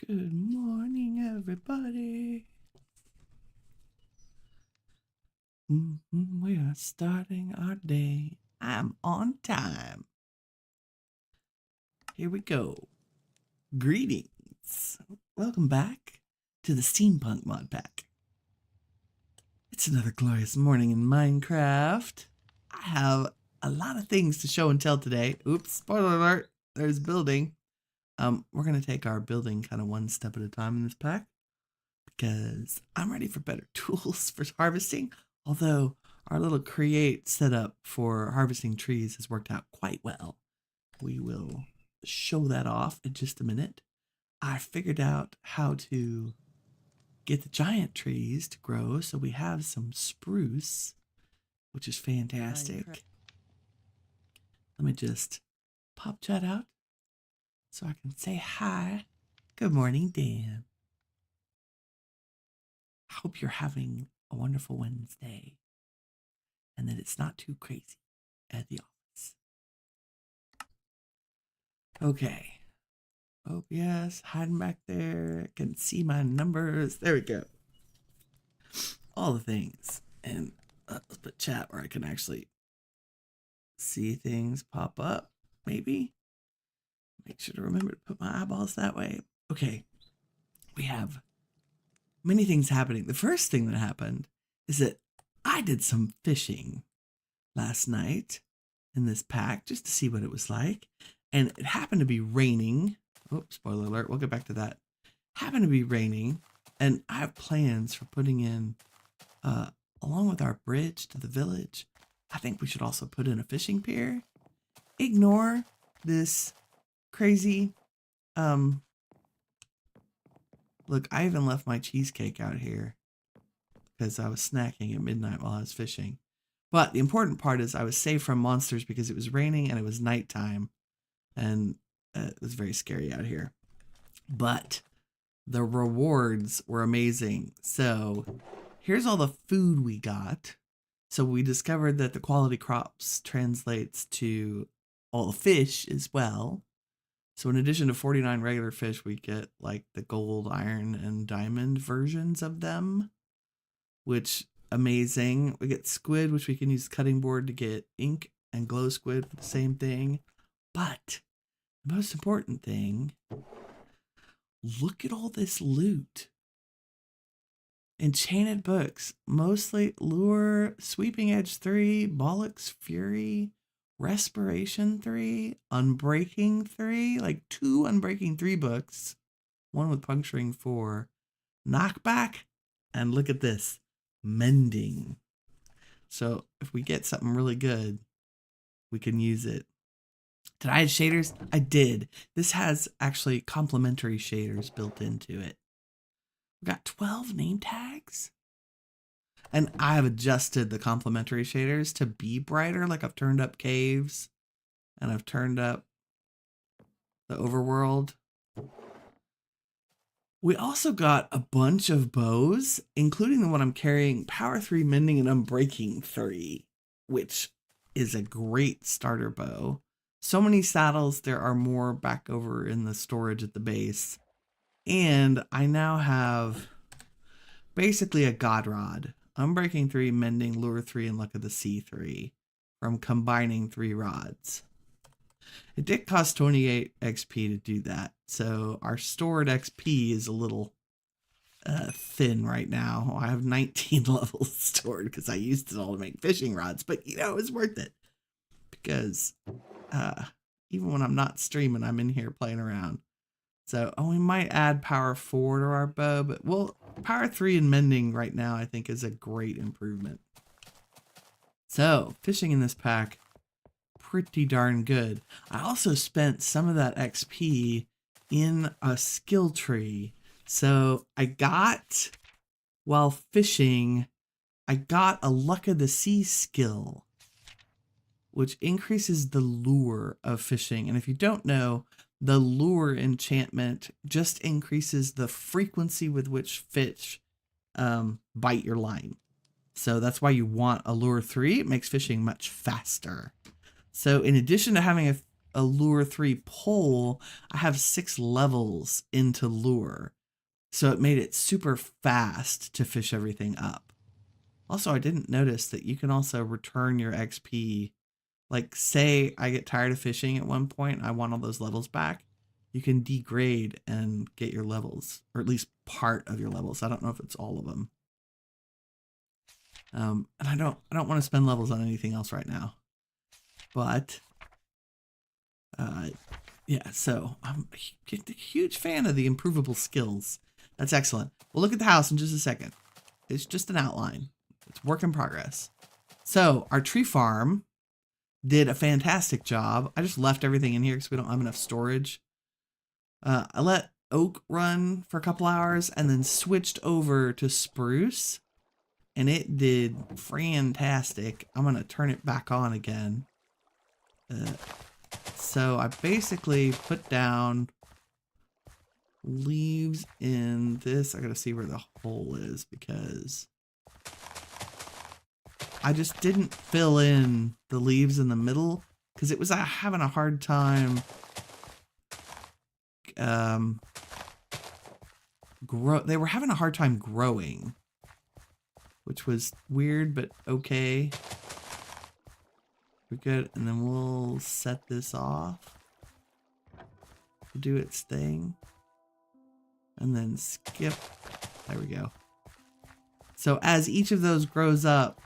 Good morning, everybody. We are starting our day. I'm on time. Here we go. Greetings. Welcome back to the Steampunk Modpack. It's another glorious morning in Minecraft. I have a lot of things to show and tell today. Oops, spoiler alert. There's building. We're going to take our building kind of one step at a time in this pack, because I'm ready for better tools for harvesting. Although our little create setup for harvesting trees has worked out quite well. We will show that off in just a minute. I figured out how to get the giant trees to grow, so we have some spruce, which is fantastic. Let me just pop chat out so I can say hi. Good morning, Dan. I hope you're having a wonderful Wednesday and that it's not too crazy at the office. Okay. Oh, yes. Hiding back there. I can see my numbers. There we go. All the things. And let's put chat where I can actually see things pop up. Maybe. Make sure to remember to put my eyeballs that way. Okay. We have many things happening. The first thing that happened is that I did some fishing last night in this pack just to see what it was like. And it happened to be raining. Oops, spoiler alert. We'll get back to that. Happened to be raining. And I have plans for putting in, along with our bridge to the village, I think we should also put in a fishing pier. Ignore this crazy, look, I even left my cheesecake out here because I was snacking at midnight while I was fishing. But the important part is I was safe from monsters because it was raining and it was nighttime. And it was very scary out here. But the rewards were amazing. So here's all the food we got. So we discovered that the quality crops translates to all the fish as well. So in addition to 49 regular fish, we get like the gold, iron, and diamond versions of them, which amazing. We get squid, which we can use the cutting board to get ink, and glow squid for the same thing. But the most important thing, look at all this loot. Enchanted books, mostly Lure, Sweeping Edge 3, Bollock's Fury, Respiration 3, Unbreaking 3, like 2 Unbreaking 3 books, one with Puncturing 4, Knockback, and look at this, Mending. So if we get something really good, we can use it. Did I add shaders? I did. This has actually complementary shaders built into it. We got 12 name tags. And I have adjusted the complementary shaders to be brighter. Like I've turned up caves and I've turned up the overworld. We also got a bunch of bows, including the one I'm carrying, Power 3, Mending, and Unbreaking 3, which is a great starter bow. So many saddles, there are more back over in the storage at the base. And I now have basically a god rod. Unbreaking 3, Mending, Lure 3, and Luck of the Sea 3 from combining 3 rods. It did cost 28 XP to do that, so our stored XP is a little thin right now. I have 19 levels stored because I used it all to make fishing rods, but you know, it was worth it because even when I'm not streaming, I'm in here playing around. So, we might add power 4 to our bow, but power 3 and Mending right now I think is a great improvement. So, fishing in this pack, pretty darn good. I also spent some of that XP in a skill tree. So, while fishing, I got a Luck of the Sea skill, which increases the lure of fishing. And if you don't know, the lure enchantment just increases the frequency with which fish bite your line. So that's why you want a lure 3. It makes fishing much faster. So in addition to having a lure 3 pole, I have 6 levels into lure. So it made it super fast to fish everything up. Also, I didn't notice that you can also return your XP. Like, say I get tired of fishing at one point, I want all those levels back. You can degrade and get your levels, or at least part of your levels. I don't know if it's all of them. And I don't want to spend levels on anything else right now. But yeah, so I'm a huge fan of the improvable skills. That's excellent. We'll look at the house in just a second. It's just an outline. It's work in progress. So our tree farm did a fantastic job. I just left everything in here because we don't have enough storage. I let oak run for a couple hours and then switched over to spruce. And it did fantastic. I'm going to turn it back on again. So I basically put down leaves in this. I got to see where the hole is because I just didn't fill in the leaves in the middle because it was having a hard time they were having a hard time growing, which was weird, but okay. We're good. And then we'll set this off to do its thing. And then skip. There we go. So as each of those grows up,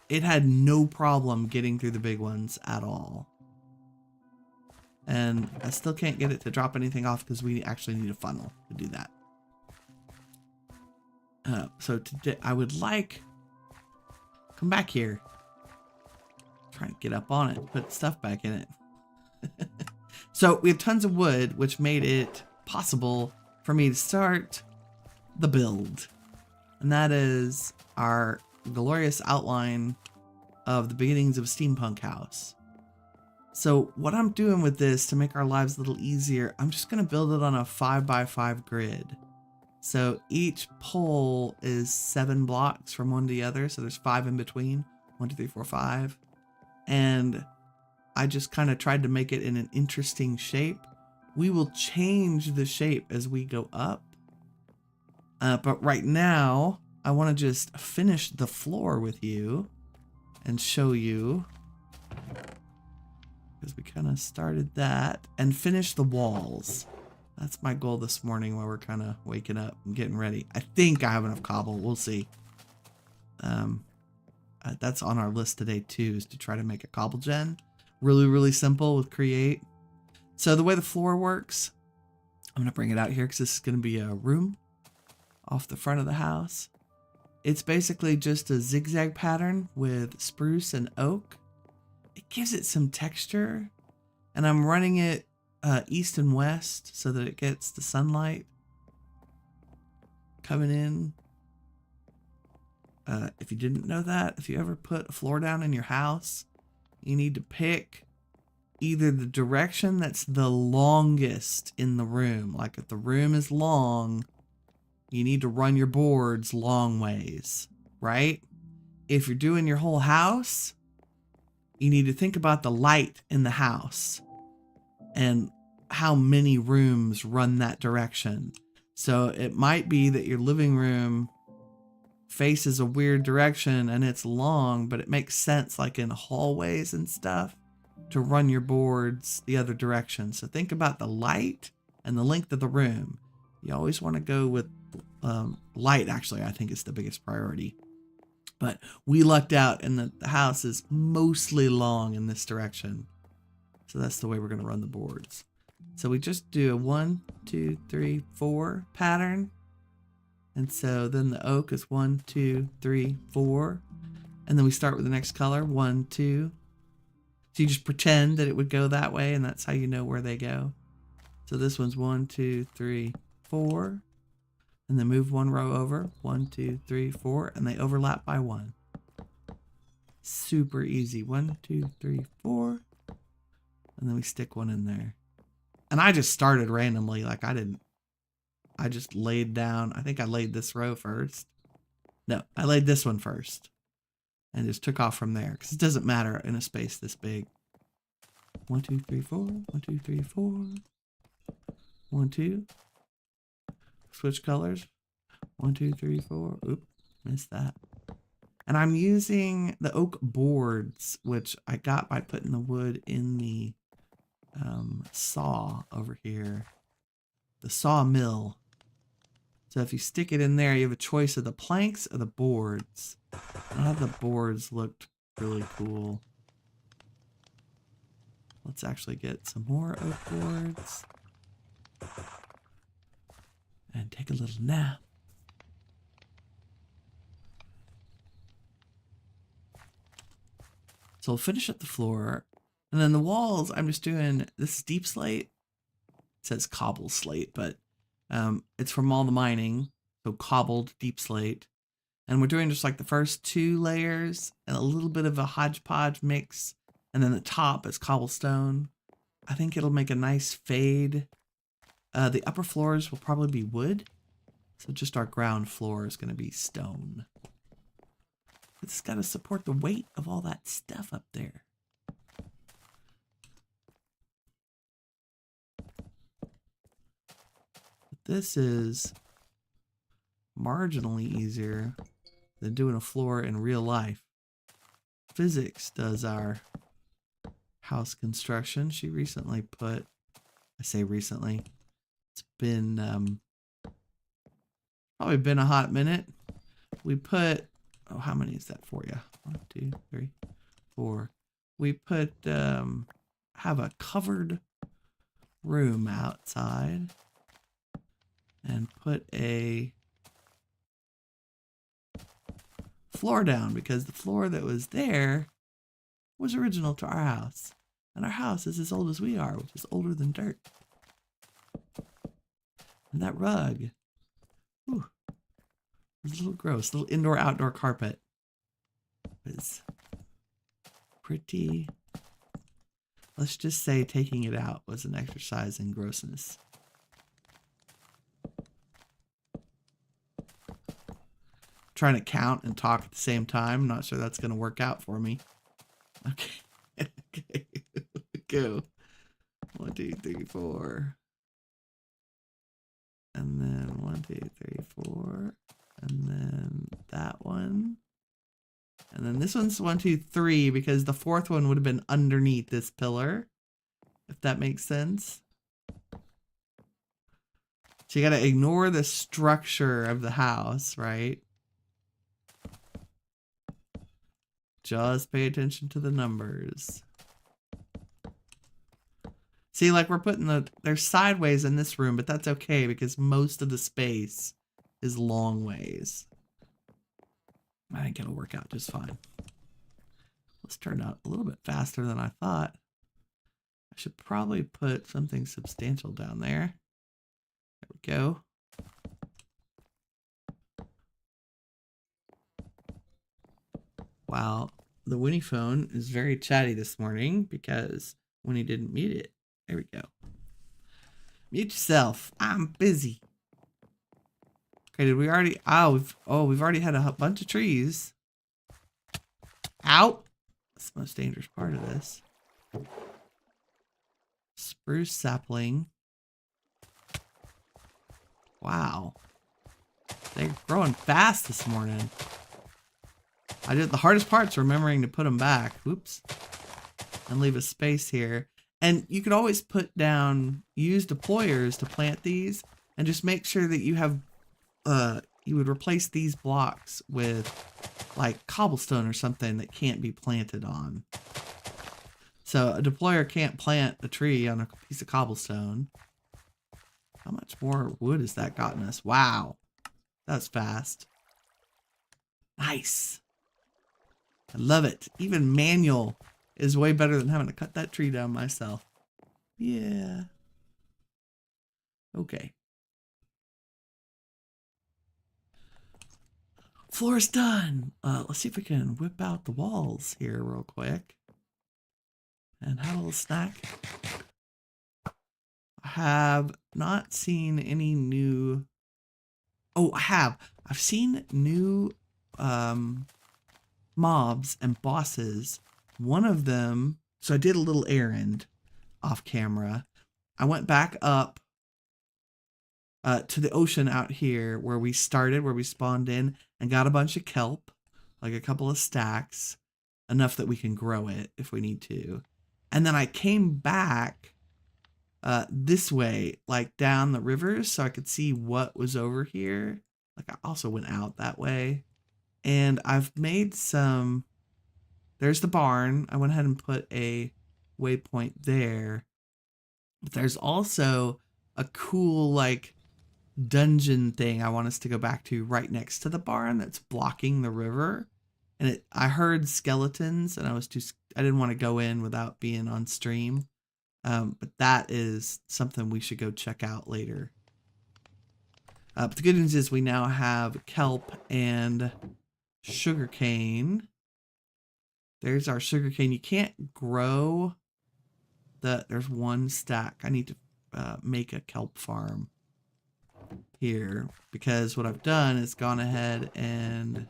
it had no problem getting through the big ones at all. And I still can't get it to drop anything off because we actually need a funnel to do that. So today I would like, come back here. Trying to get up on it, put stuff back in it. So we have tons of wood, which made it possible for me to start the build. And that is our glorious outline of the beginnings of Steampunk House. So what I'm doing with this to make our lives a little easier, I'm just going to build it on a 5x5 grid. So each pole is 7 blocks from one to the other. So there's 5 in between. 1, 2, 3, 4, 5. And I just kind of tried to make it in an interesting shape. We will change the shape as we go up. But right now, I want to just finish the floor with you and show you. Because we kind of started that. And finish the walls. That's my goal this morning while we're kind of waking up and getting ready. I think I have enough cobble. We'll see. That's on our list today too, is to try to make a cobble gen. Really, really simple with create. So the way the floor works, I'm going to bring it out here because this is going to be a room off the front of the house. It's basically just a zigzag pattern with spruce and oak. It gives it some texture, and I'm running it east and west so that it gets the sunlight coming in. If you didn't know that, if you ever put a floor down in your house, you need to pick either the direction that's the longest in the room. Like if the room is long, you need to run your boards long ways, right? If you're doing your whole house, you need to think about the light in the house and how many rooms run that direction. So it might be that your living room faces a weird direction and it's long, but it makes sense like in hallways and stuff to run your boards the other direction. So think about the light and the length of the room. You always want to go with light, actually, I think is the biggest priority. But we lucked out and the house is mostly long in this direction. So that's the way we're going to run the boards. So we just do a 1, 2, 3, 4 pattern. And so then the oak is 1, 2, 3, 4. And then we start with the next color, 1, 2. So you just pretend that it would go that way, and that's how you know where they go. So this one's 1, 2, 3, 4. And then move one row over, 1, 2, 3, 4, and they overlap by 1. Super easy. 1, 2, 3, 4. And then we stick one in there. And I just started randomly, like I just laid down, I think I laid this row first. No, I laid this one first. And just took off from there, because it doesn't matter in a space this big. 1, 2, 3, 4. 1, 2, 3, 4. 1, 2. Switch colors. 1, 2, 3, 4. Oop, missed that. And I'm using the oak boards, which I got by putting the wood in the saw over here. The sawmill. So if you stick it in there, you have a choice of the planks or the boards. I thought the boards looked really cool. Let's actually get some more oak boards. And take a little nap. So we'll finish up the floor. And then the walls, I'm just doing this deep slate. It says cobble slate, but it's from all the mining. So cobbled deep slate. And we're doing just like the first 2 layers and a little bit of a hodgepodge mix. And then the top is cobblestone. I think it'll make a nice fade. The upper floors will probably be wood. So just our ground floor is going to be stone. It's got to support the weight of all that stuff up there. But this is marginally easier than doing a floor in real life. Physics does our house construction. She recently put, I say recently, it's been probably been a hot minute. We put, oh, how many is that for you? 1, 2, 3, 4. We put, have a covered room outside and put a floor down because the floor that was there was original to our house. And our house is as old as we are, which is older than dirt. And that rug, ooh, it's a little gross. A little indoor-outdoor carpet. It's pretty. Let's just say taking it out was an exercise in grossness. Trying to count and talk at the same time. I'm not sure that's going to work out for me. Okay. Okay. Go. 1, 2, 3, 4. And then 1, 2, 3, 4. And then that one. And then this one's 1, 2, 3 because the 4th one would have been underneath this pillar. If that makes sense. So you got to ignore the structure of the house, right? Just pay attention to the numbers. See, like we're putting they're sideways in this room, but that's okay because most of the space is long ways. I think it'll work out just fine. Let's turn out a little bit faster than I thought. I should probably put something substantial down there. There we go. Wow, the Winnie phone is very chatty this morning because Winnie didn't mute it. There we go. Mute yourself. I'm busy. Okay, did we already? We've already had a bunch of trees. Out. That's the most dangerous part of this. Spruce sapling. Wow. They're growing fast this morning. The hardest part's remembering to put them back. Oops. And leave a space here. And you could always put down, use deployers to plant these and just make sure that you have, you would replace these blocks with like cobblestone or something that can't be planted on. So a deployer can't plant a tree on a piece of cobblestone. How much more wood has that gotten us? Wow. That's fast. Nice. I love it. Even manual is way better than having to cut that tree down myself. Yeah. Okay. Floor's done. Let's see if we can whip out the walls here real quick. And have a little snack. I have not seen any new... Oh, I have. I've seen new mobs and bosses. One of them, so I did a little errand off camera. I went back up to the ocean out here where we started, where we spawned in, and got a bunch of kelp, like a couple of stacks, enough that we can grow it if we need to. And then I came back this way, like down the river, so I could see what was over here. Like I also went out that way. And I've made some, there's the barn. I went ahead and put a waypoint there. But there's also a cool like dungeon thing I want us to go back to right next to the barn that's blocking the river. And I heard skeletons and I didn't want to go in without being on stream. But that is something we should go check out later. But the good news is we now have kelp and sugarcane. There's our sugarcane. You can't grow there's one stack. I need to make a kelp farm here because what I've done is gone ahead and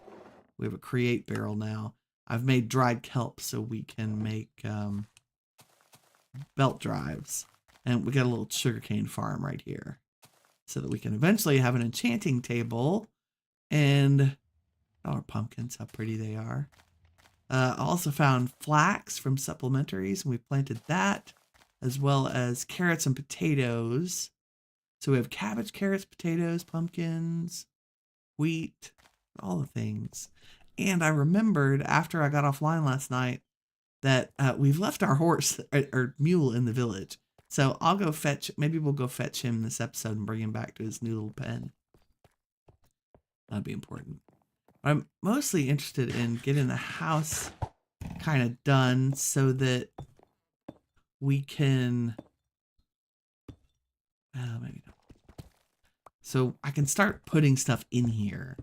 we have a create barrel now. I've made dried kelp so we can make belt drives, and we got a little sugarcane farm right here so that we can eventually have an enchanting table. And our pumpkins, how pretty they are. I also found flax from supplementaries, and we planted that, as well as carrots and potatoes. So we have cabbage, carrots, potatoes, pumpkins, wheat, all the things. And I remembered after I got offline last night that we've left our horse or mule in the village. So I'll go fetch, maybe we'll go fetch him this episode and bring him back to his new little pen. That'd be important. I'm mostly interested in getting the house kind of done so that we can, maybe not. So I can start putting stuff in here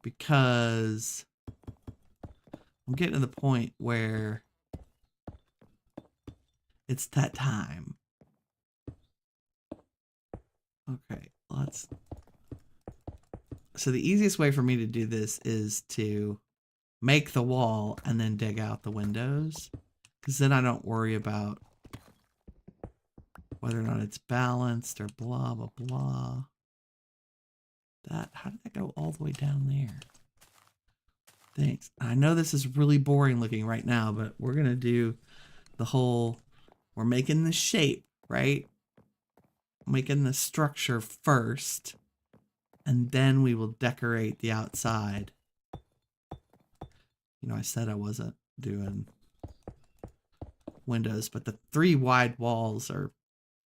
because I'm getting to the point where it's that time. Okay, so the easiest way for me to do this is to make the wall and then dig out the windows, because then I don't worry about whether or not it's balanced or blah, blah, blah. How did that go all the way down there? Thanks. I know this is really boring looking right now, but we're going to do the whole, we're making the shape, right? Making the structure first, and then we will decorate the outside. You know, I said I wasn't doing windows, but the 3 wide walls are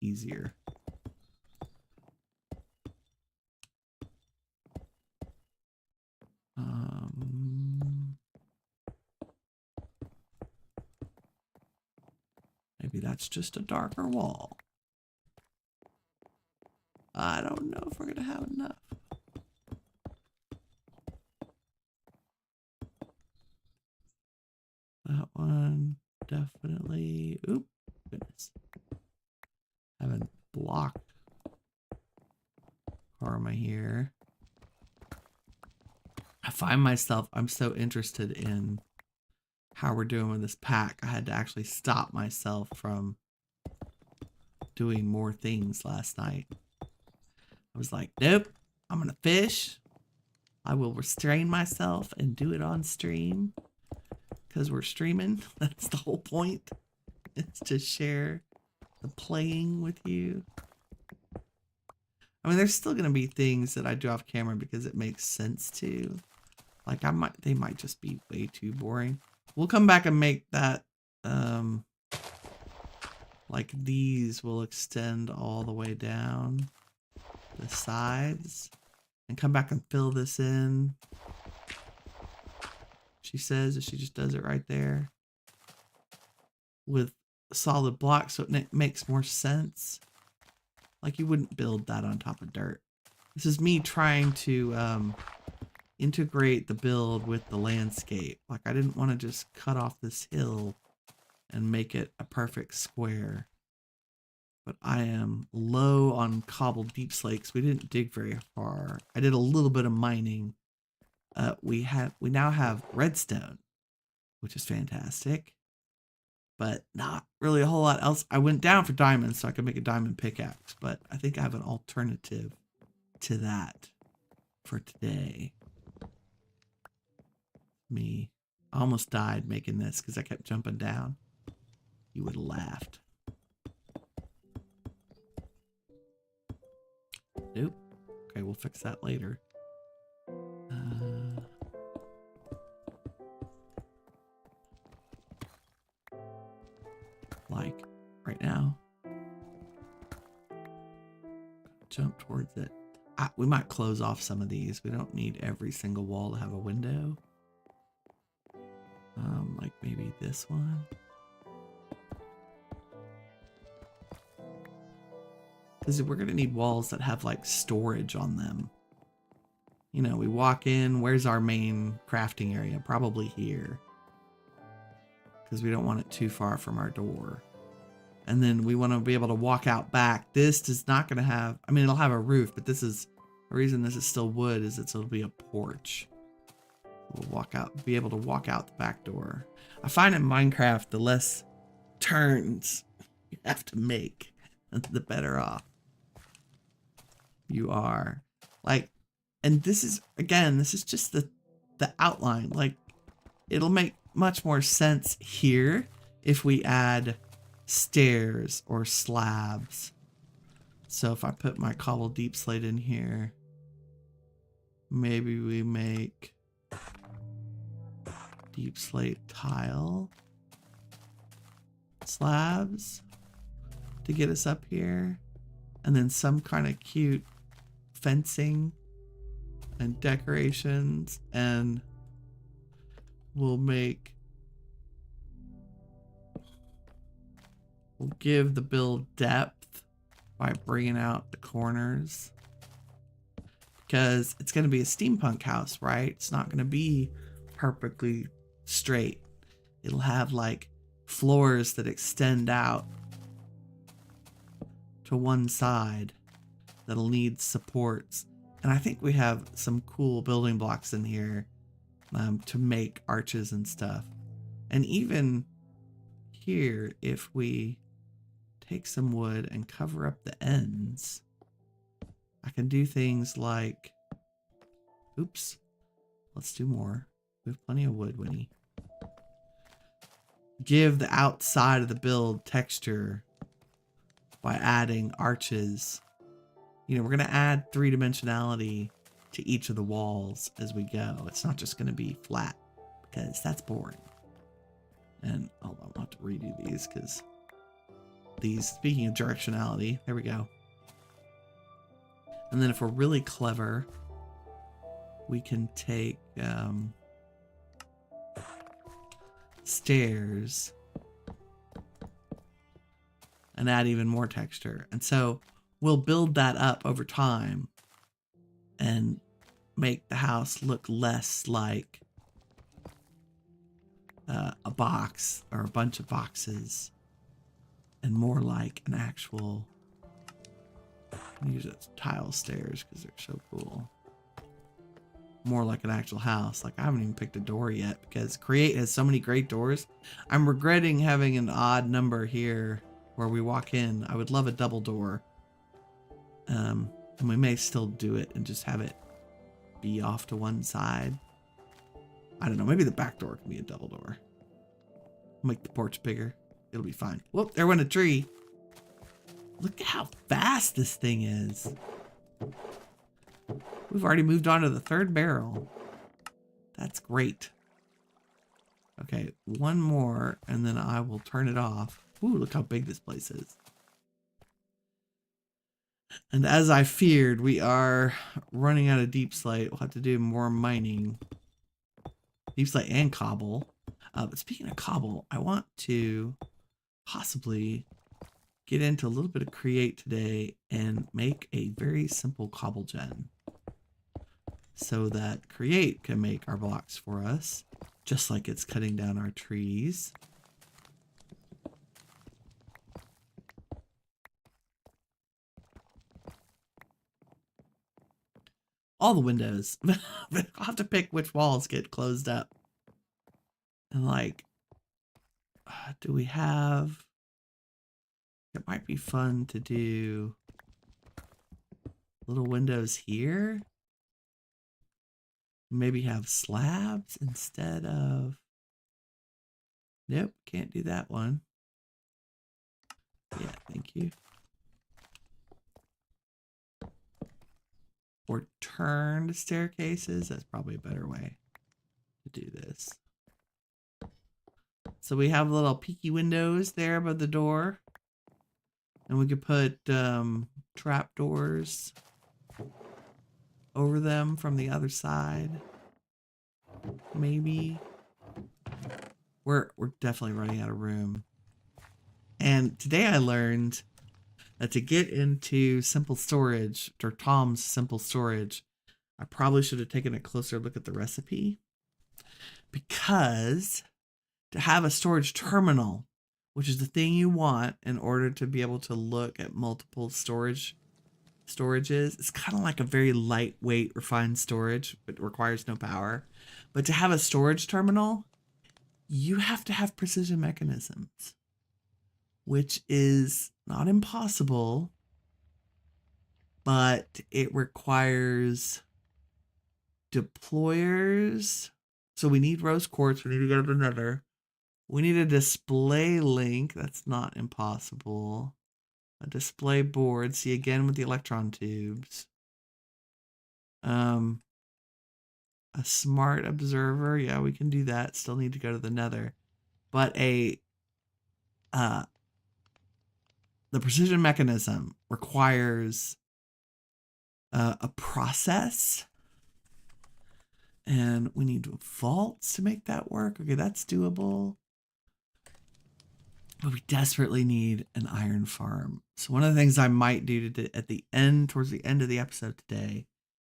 easier. Maybe that's just a darker wall. I don't know if we're gonna have enough. That one definitely. Oop, goodness. Having block karma here. I find myself, I'm so interested in how we're doing with this pack. I had to actually stop myself from doing more things last night. I was like, nope, I'm gonna fish. I will restrain myself and do it on stream because we're streaming. That's the whole point. It's to share the playing with you. I mean, there's still gonna be things that I do off camera because it makes sense to. Like they might just be way too boring. We'll come back and make that, like these will extend all the way down the sides and come back and fill this in. She says that she just does it right there with solid blocks, so it makes more sense. Like you wouldn't build that on top of dirt. This is me trying to integrate the build with the landscape. Like I didn't want to just cut off this hill and make it a perfect square. But I am low on cobbled deep slakes. We didn't dig very far. I did a little bit of mining. We now have redstone, which is fantastic. but not really a whole lot else. I went down for diamonds so I could make a diamond pickaxe, but I think I have an alternative to that for today. I almost died making this because I kept jumping down. You would have laughed. Nope. Okay, we'll fix that later. Like right now. Jump towards it. We might close off some of these. We don't need every single wall to have a window. Like maybe this one. Because we're gonna need walls that have like storage on them. You know, we walk in, where's our main crafting area? Probably here. Because we don't want it too far from our door. And then we want to be able to walk out back. This is not going to have, I mean, it'll have a roof, but this is, the reason this is still wood is it'll be a porch. We'll walk out, be able to walk out the back door. I find in Minecraft, the less turns you have to make, the better off you are. Like, and this is, again, this is just the outline. Like, it'll make much more sense here if we add stairs or slabs. So if I put my cobble deep slate in here, maybe we make deep slate tile slabs to get us up here, and then some kind of cute fencing and decorations, and we'll give the build depth by bringing out the corners, because it's going to be a steampunk house, right? It's not going to be perfectly straight. It'll have like floors that extend out to one side that'll need supports. And I think we have some cool building blocks in here to make arches and stuff. And even here, if we take some wood and cover up the ends, I can do things like, oops, let's do more. We have plenty of wood, Winnie. Give the outside of the build texture by adding arches. You know, we're going to add three-dimensionality to each of the walls as we go. It's not just going to be flat, because that's boring. And hold on, I'll have to redo these, because these, speaking of directionality, there we go. And then if we're really clever, we can take stairs and add even more texture. And so we'll build that up over time and make the house look less like a box or a bunch of boxes, and more like an actual, use it tile stairs because they're so cool. More like an actual house. Like, I haven't even picked a door yet because Create has so many great doors. I'm regretting having an odd number here where we walk in. I would love a double door. And we may still do it and just have it be off to one side. I don't know. Maybe the back door can be a double door. Make the porch bigger. It'll be fine. Whoop, there went a tree. Look at how fast this thing is. We've already moved on to the third barrel. That's great. Okay, one more, and then I will turn it off. Ooh, look how big this place is. And as I feared, we are running out of deep slate. We'll have to do more mining. Deep slate and cobble. But speaking of cobble, I want to possibly get into a little bit of Create today and make a very simple cobble gen, so that Create can make our blocks for us, just like it's cutting down our trees. All the windows. I'll have to pick which walls get closed up. And like, Do we have... It might be fun to do little windows here. Maybe have slabs instead of... Nope, can't do that one. Yeah, thank you. Or turned staircases. That's probably a better way to do this. So we have little peeky windows there above the door. And we could put trap doors over them from the other side. Maybe. We're definitely running out of room. And today I learned that to get into simple storage, or Tom's simple storage, I probably should have taken a closer look at the recipe. Because to have a storage terminal, which is the thing you want in order to be able to look at multiple storages, it's kind of like a very lightweight, refined storage, but requires no power. But to have a storage terminal, you have to have precision mechanisms, which is not impossible, but it requires deployers. So we need rose quartz. We need to go to the nether. We need a display link. That's not impossible. A display board. See, again with the electron tubes. A smart observer. Yeah, we can do that. Still need to go to the nether. But the precision mechanism requires a process. And we need vaults to make that work. Okay, that's doable. But we desperately need an iron farm. So one of the things I might do at the end, towards the end of the episode today,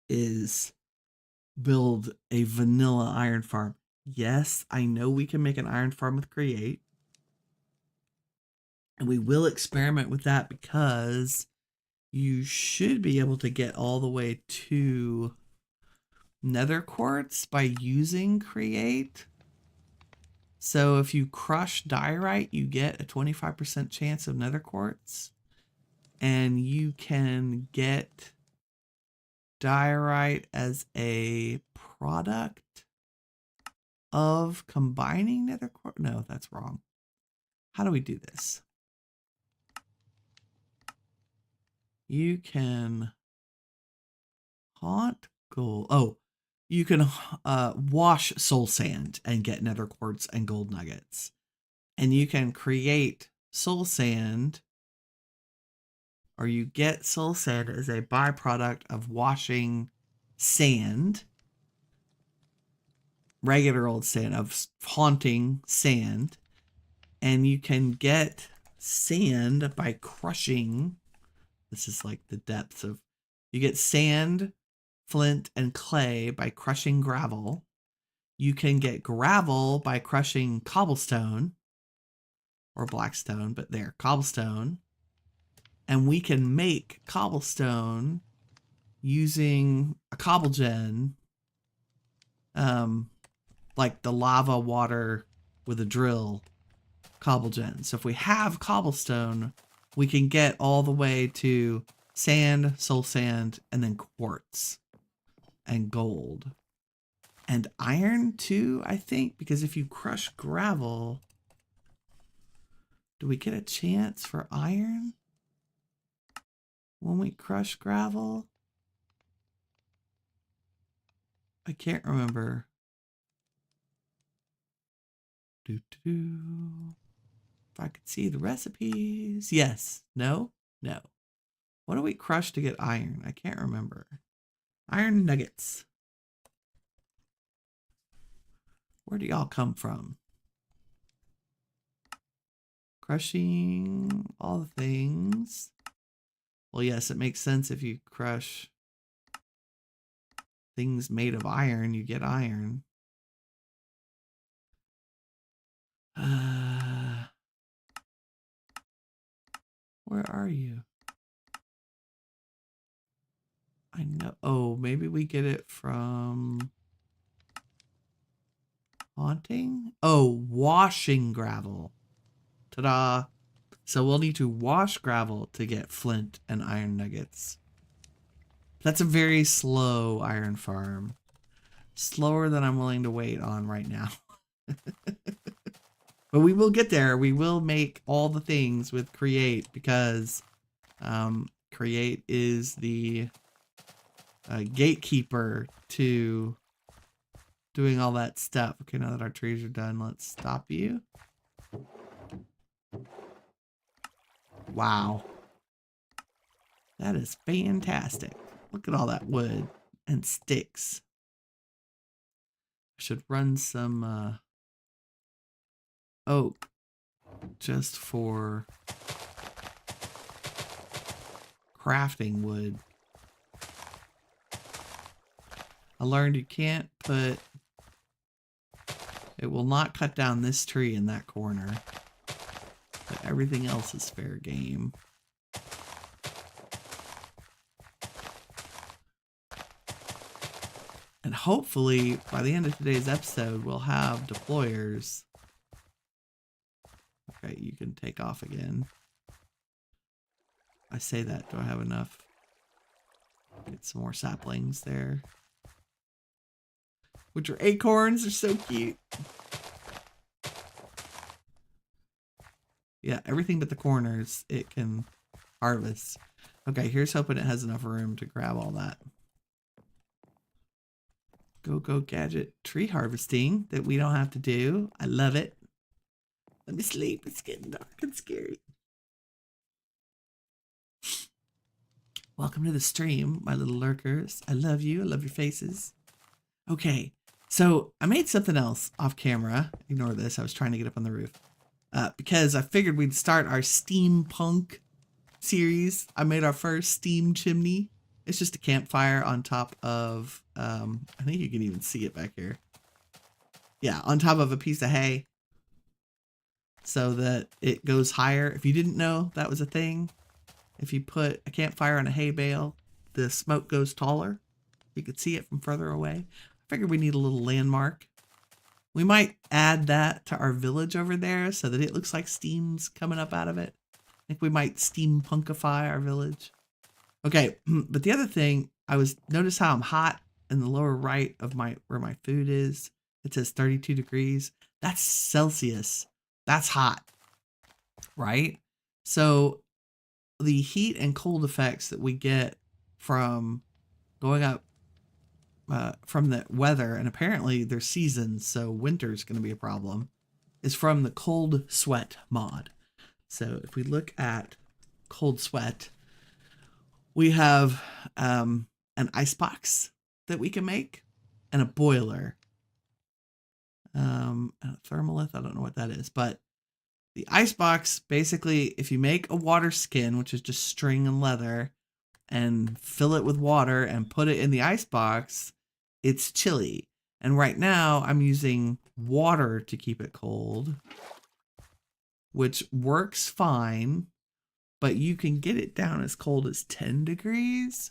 is build a vanilla iron farm. Yes, I know we can make an iron farm with Create. And we will experiment with that because you should be able to get all the way to nether quartz by using Create. So if you crush diorite, you get a 25% chance of nether quartz. And you can get diorite as a product of combining nether quartz. No, that's wrong. How do we do this? You can haunt gold. Oh, you can wash soul sand and get nether quartz and gold nuggets. And you can create soul sand, or you get soul sand as a byproduct of washing sand, regular old sand, of haunting sand. And you can get sand by crushing. This is like the depths of, you get sand, flint, and clay by crushing gravel. You can get gravel by crushing cobblestone or blackstone, but there, cobblestone. And we can make cobblestone using a cobble gen, like the lava water with a drill cobble gen. So if we have cobblestone, we can get all the way to sand, soul sand, and then quartz and gold. And iron too, I think, because if you crush gravel, do we get a chance for iron when we crush gravel? I can't remember. If I could see the recipes. Yes. No. No. What do we crush to get iron? I can't remember. Iron nuggets. Where do y'all come from? Crushing all the things. Well, yes, it makes sense if you crush things made of iron, you get iron. Where are you? I know. Oh, maybe we get it from haunting? Oh, washing gravel. Ta-da! So we'll need to wash gravel to get flint and iron nuggets. That's a very slow iron farm. Slower than I'm willing to wait on right now. But we will get there. We will make all the things with Create because Create is the gatekeeper to doing all that stuff. Okay, now that our trees are done, let's stop you. Wow. That is fantastic. Look at all that wood and sticks. I should run some oak just for crafting wood. I learned you can't put, it will not cut down this tree in that corner, but everything else is fair game. And hopefully by the end of today's episode, we'll have deployers. Okay, you can take off again. I say that, do I have enough? Get some more saplings there. Which are acorns, they're so cute. Yeah, everything but the corners it can harvest. Okay, here's hoping it has enough room to grab all that. Go gadget tree harvesting that we don't have to do. I love it. Let me sleep. It's getting dark and scary. Welcome to the stream, my little lurkers. I love you. I love your faces. Okay, so I made something else off camera. Ignore this. I was trying to get up on the roof. Because I figured we'd start our steampunk series. I made our first steam chimney. It's just a campfire on top of, I think you can even see it back here. Yeah, on top of a piece of hay so that it goes higher. If you didn't know that was a thing, if you put a campfire on a hay bale, the smoke goes taller. You could see it from further away. I figured we need a little landmark. We might add that to our village over there so that it looks like steam's coming up out of it. I think we might steampunkify our village. Okay, but the other thing, notice how I'm hot in the lower right of where my food is. It says 32 degrees. That's Celsius. That's hot, right? So the heat and cold effects that we get from going up from the weather, and apparently there's seasons, so winter's going to be a problem, is from the cold sweat mod. So if we look at cold sweat, we have an icebox that we can make and a boiler. A thermalith, I don't know what that is, but the icebox, basically, if you make a water skin, which is just string and leather, and fill it with water and put it in the icebox, it's chilly. And right now I'm using water to keep it cold, which works fine, but you can get it down as cold as 10 degrees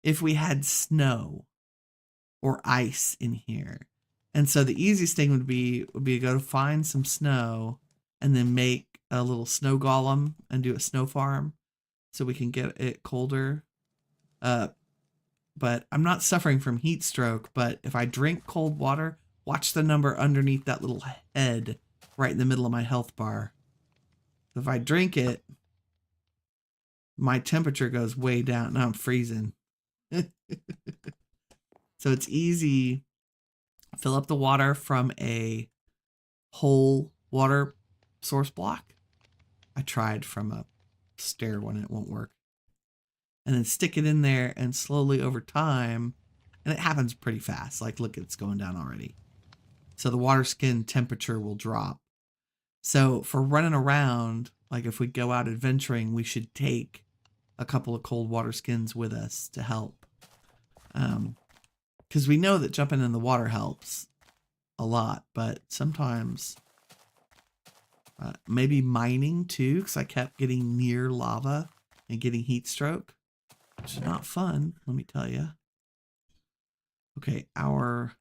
if we had snow or ice in here. And so the easiest thing would be to go to find some snow and then make a little snow golem and do a snow farm so we can get it colder. But I'm not suffering from heat stroke, but if I drink cold water, watch the number underneath that little head right in the middle of my health bar. If I drink it, my temperature goes way down. Now I'm freezing. So it's easy. Fill up the water from a whole water source block. I tried from a stair one, it won't work. And then stick it in there, and slowly over time, and it happens pretty fast. Like, look, it's going down already. So the water skin temperature will drop. So for running around, like if we go out adventuring, we should take a couple of cold water skins with us to help. Because we know that jumping in the water helps a lot, but sometimes maybe mining too, because I kept getting near lava and getting heat stroke, which is not fun, let me tell you. Okay, our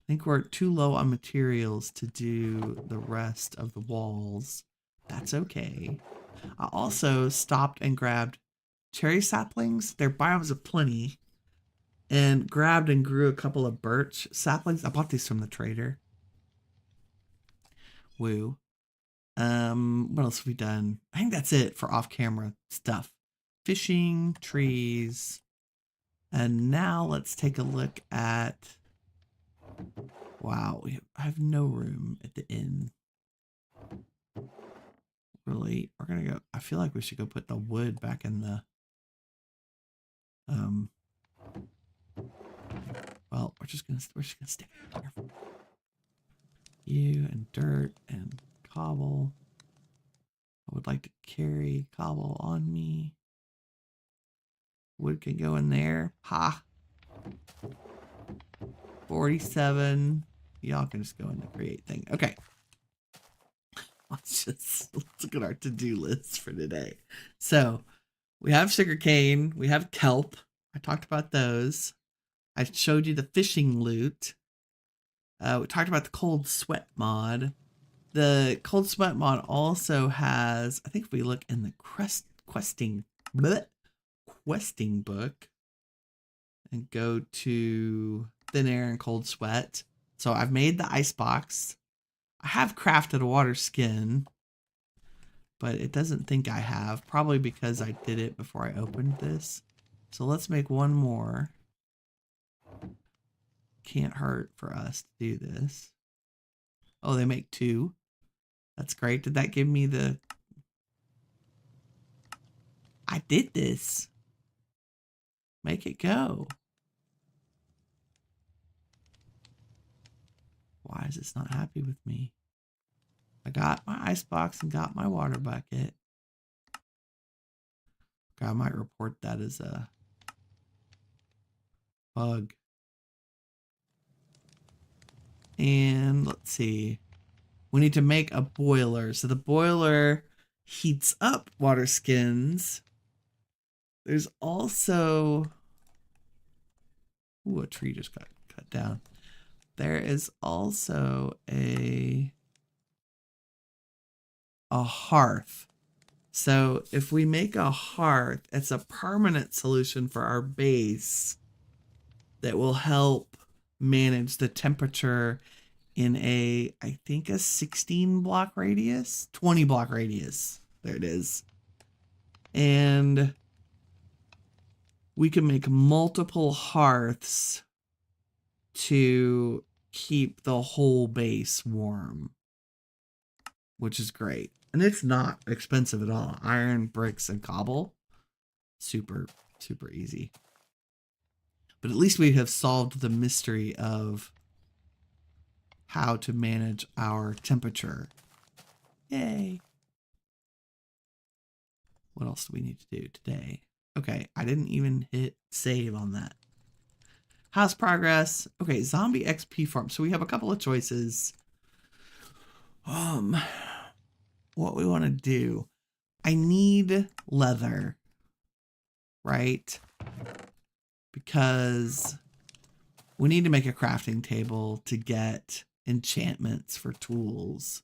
think we're too low on materials to do the rest of the walls. That's okay. I also stopped and grabbed cherry saplings. They're biomes of plenty. And grabbed and grew a couple of birch saplings. I bought these from the trader. Woo. What else have we done? I think that's it for off-camera stuff. Fishing, trees. And now let's take a look at... Wow, I have no room at the inn. Really? We're gonna go... I feel like we should go put the wood back in the... Well, we're just gonna stay here. You and dirt and cobble. I would like to carry cobble on me. Wood can go in there. Ha! 47. Y'all can just go in the create thing. Okay. Let's look at our to-do list for today. So we have sugarcane, we have kelp. I talked about those. I showed you the fishing loot. We talked about the cold sweat mod. The cold sweat mod also has, I think if we look in the questing book and go to thin air and cold sweat. So I've made the ice box. I have crafted a water skin, but it doesn't think I have, probably because I did it before I opened this. So let's make one more. Can't hurt for us to do this. Oh, they make two. That's great. Did that give me the... I did this. Make it go. Why is this not happy with me? I got my icebox and got my water bucket. Okay, I might report that as a bug. And let's see. We need to make a boiler. So the boiler heats up water skins. There's also... Ooh, a tree just got cut down. There is also a hearth. So if we make a hearth, it's a permanent solution for our base that will help manage the temperature in a, I think, a 16 block radius, 20 block radius. There it is. And we can make multiple hearths to keep the whole base warm, which is great. And it's not expensive at all. Iron, bricks, and cobble. Super, super easy. But at least we have solved the mystery of how to manage our temperature. Yay. What else do we need to do today? Okay, I didn't even hit save on that. House progress. Okay, zombie XP farm. So we have a couple of choices. What we want to do. I need leather, right? Because we need to make a crafting table to get enchantments for tools.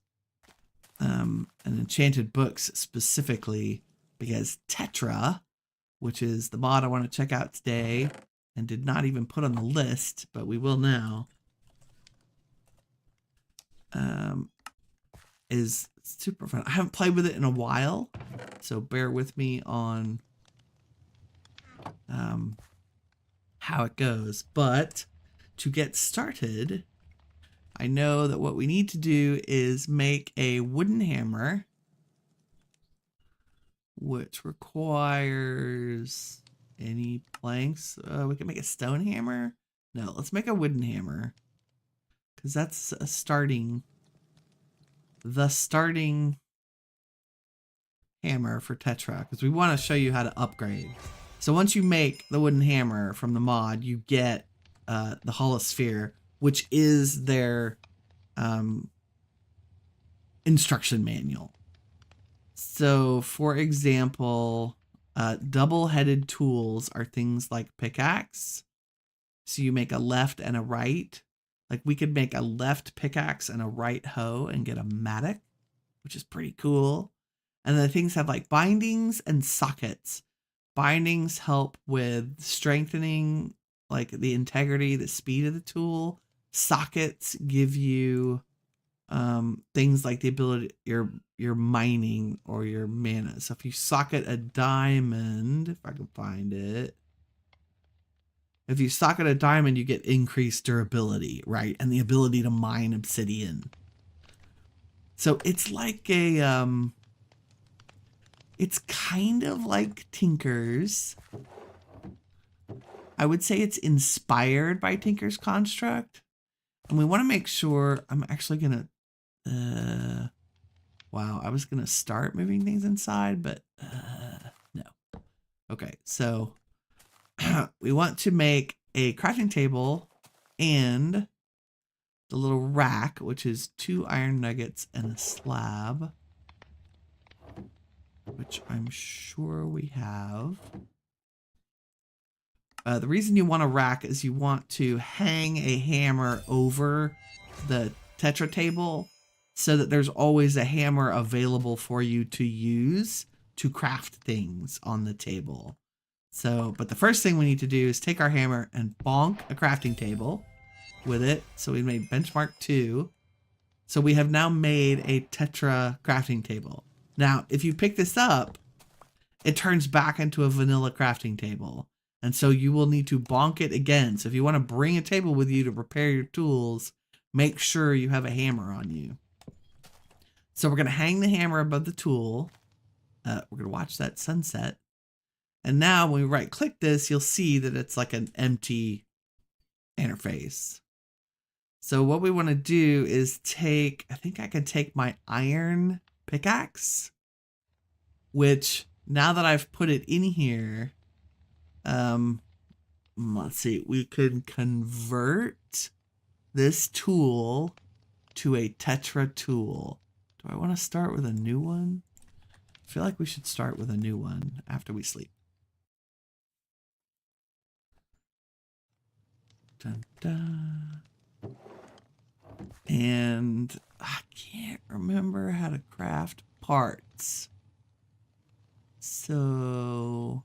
And enchanted books specifically, because Tetra, which is the mod I want to check out today, and did not even put on the list, but we will now, is super fun. I haven't played with it in a while, so bear with me on how it goes. But to get started, I know that what we need to do is make a wooden hammer, which requires any planks. We can make a stone hammer. No, let's make a wooden hammer, because that's a starting hammer for Tetra, because we want to show you how to upgrade. So once you make the wooden hammer from the mod, you get the holosphere, which is their instruction manual. So for example, double-headed tools are things like pickaxe. So you make a left and a right. Like we could make a left pickaxe and a right hoe and get a mattock, which is pretty cool. And the things have like bindings and sockets. Bindings help with strengthening like the integrity, the speed of the tool. Sockets give you things like the ability, your mining or your mana. So if you socket a diamond, if I can find it, if you socket a diamond, you get increased durability, right? And the ability to mine obsidian. So it's like a, it's kind of like Tinker's. I would say it's inspired by Tinker's construct. And we want to make sure, I'm actually going to, wow, I was going to start moving things inside, but no. Okay, so we want to make a crafting table and the little rack, which is 2 iron nuggets and a slab, which I'm sure we have. The reason you want a rack is you want to hang a hammer over the tetra table so that there's always a hammer available for you to use to craft things on the table. So, but the first thing we need to do is take our hammer and bonk a crafting table with it. So we made benchmark 2. So we have now made a tetra crafting table. Now, if you pick this up, it turns back into a vanilla crafting table. And so you will need to bonk it again. So if you want to bring a table with you to prepare your tools, make sure you have a hammer on you. So we're going to hang the hammer above the tool. We're going to watch that sunset. And now when we right click this, you'll see that it's like an empty interface. So what we want to do is take, I think I can take my iron pickaxe, which now that I've put it in here, let's see, we can convert this tool to a tetra tool. Do I want to start with a new one? I feel like we should start with a new one after we sleep. Dun, dun. And I can't remember how to craft parts. So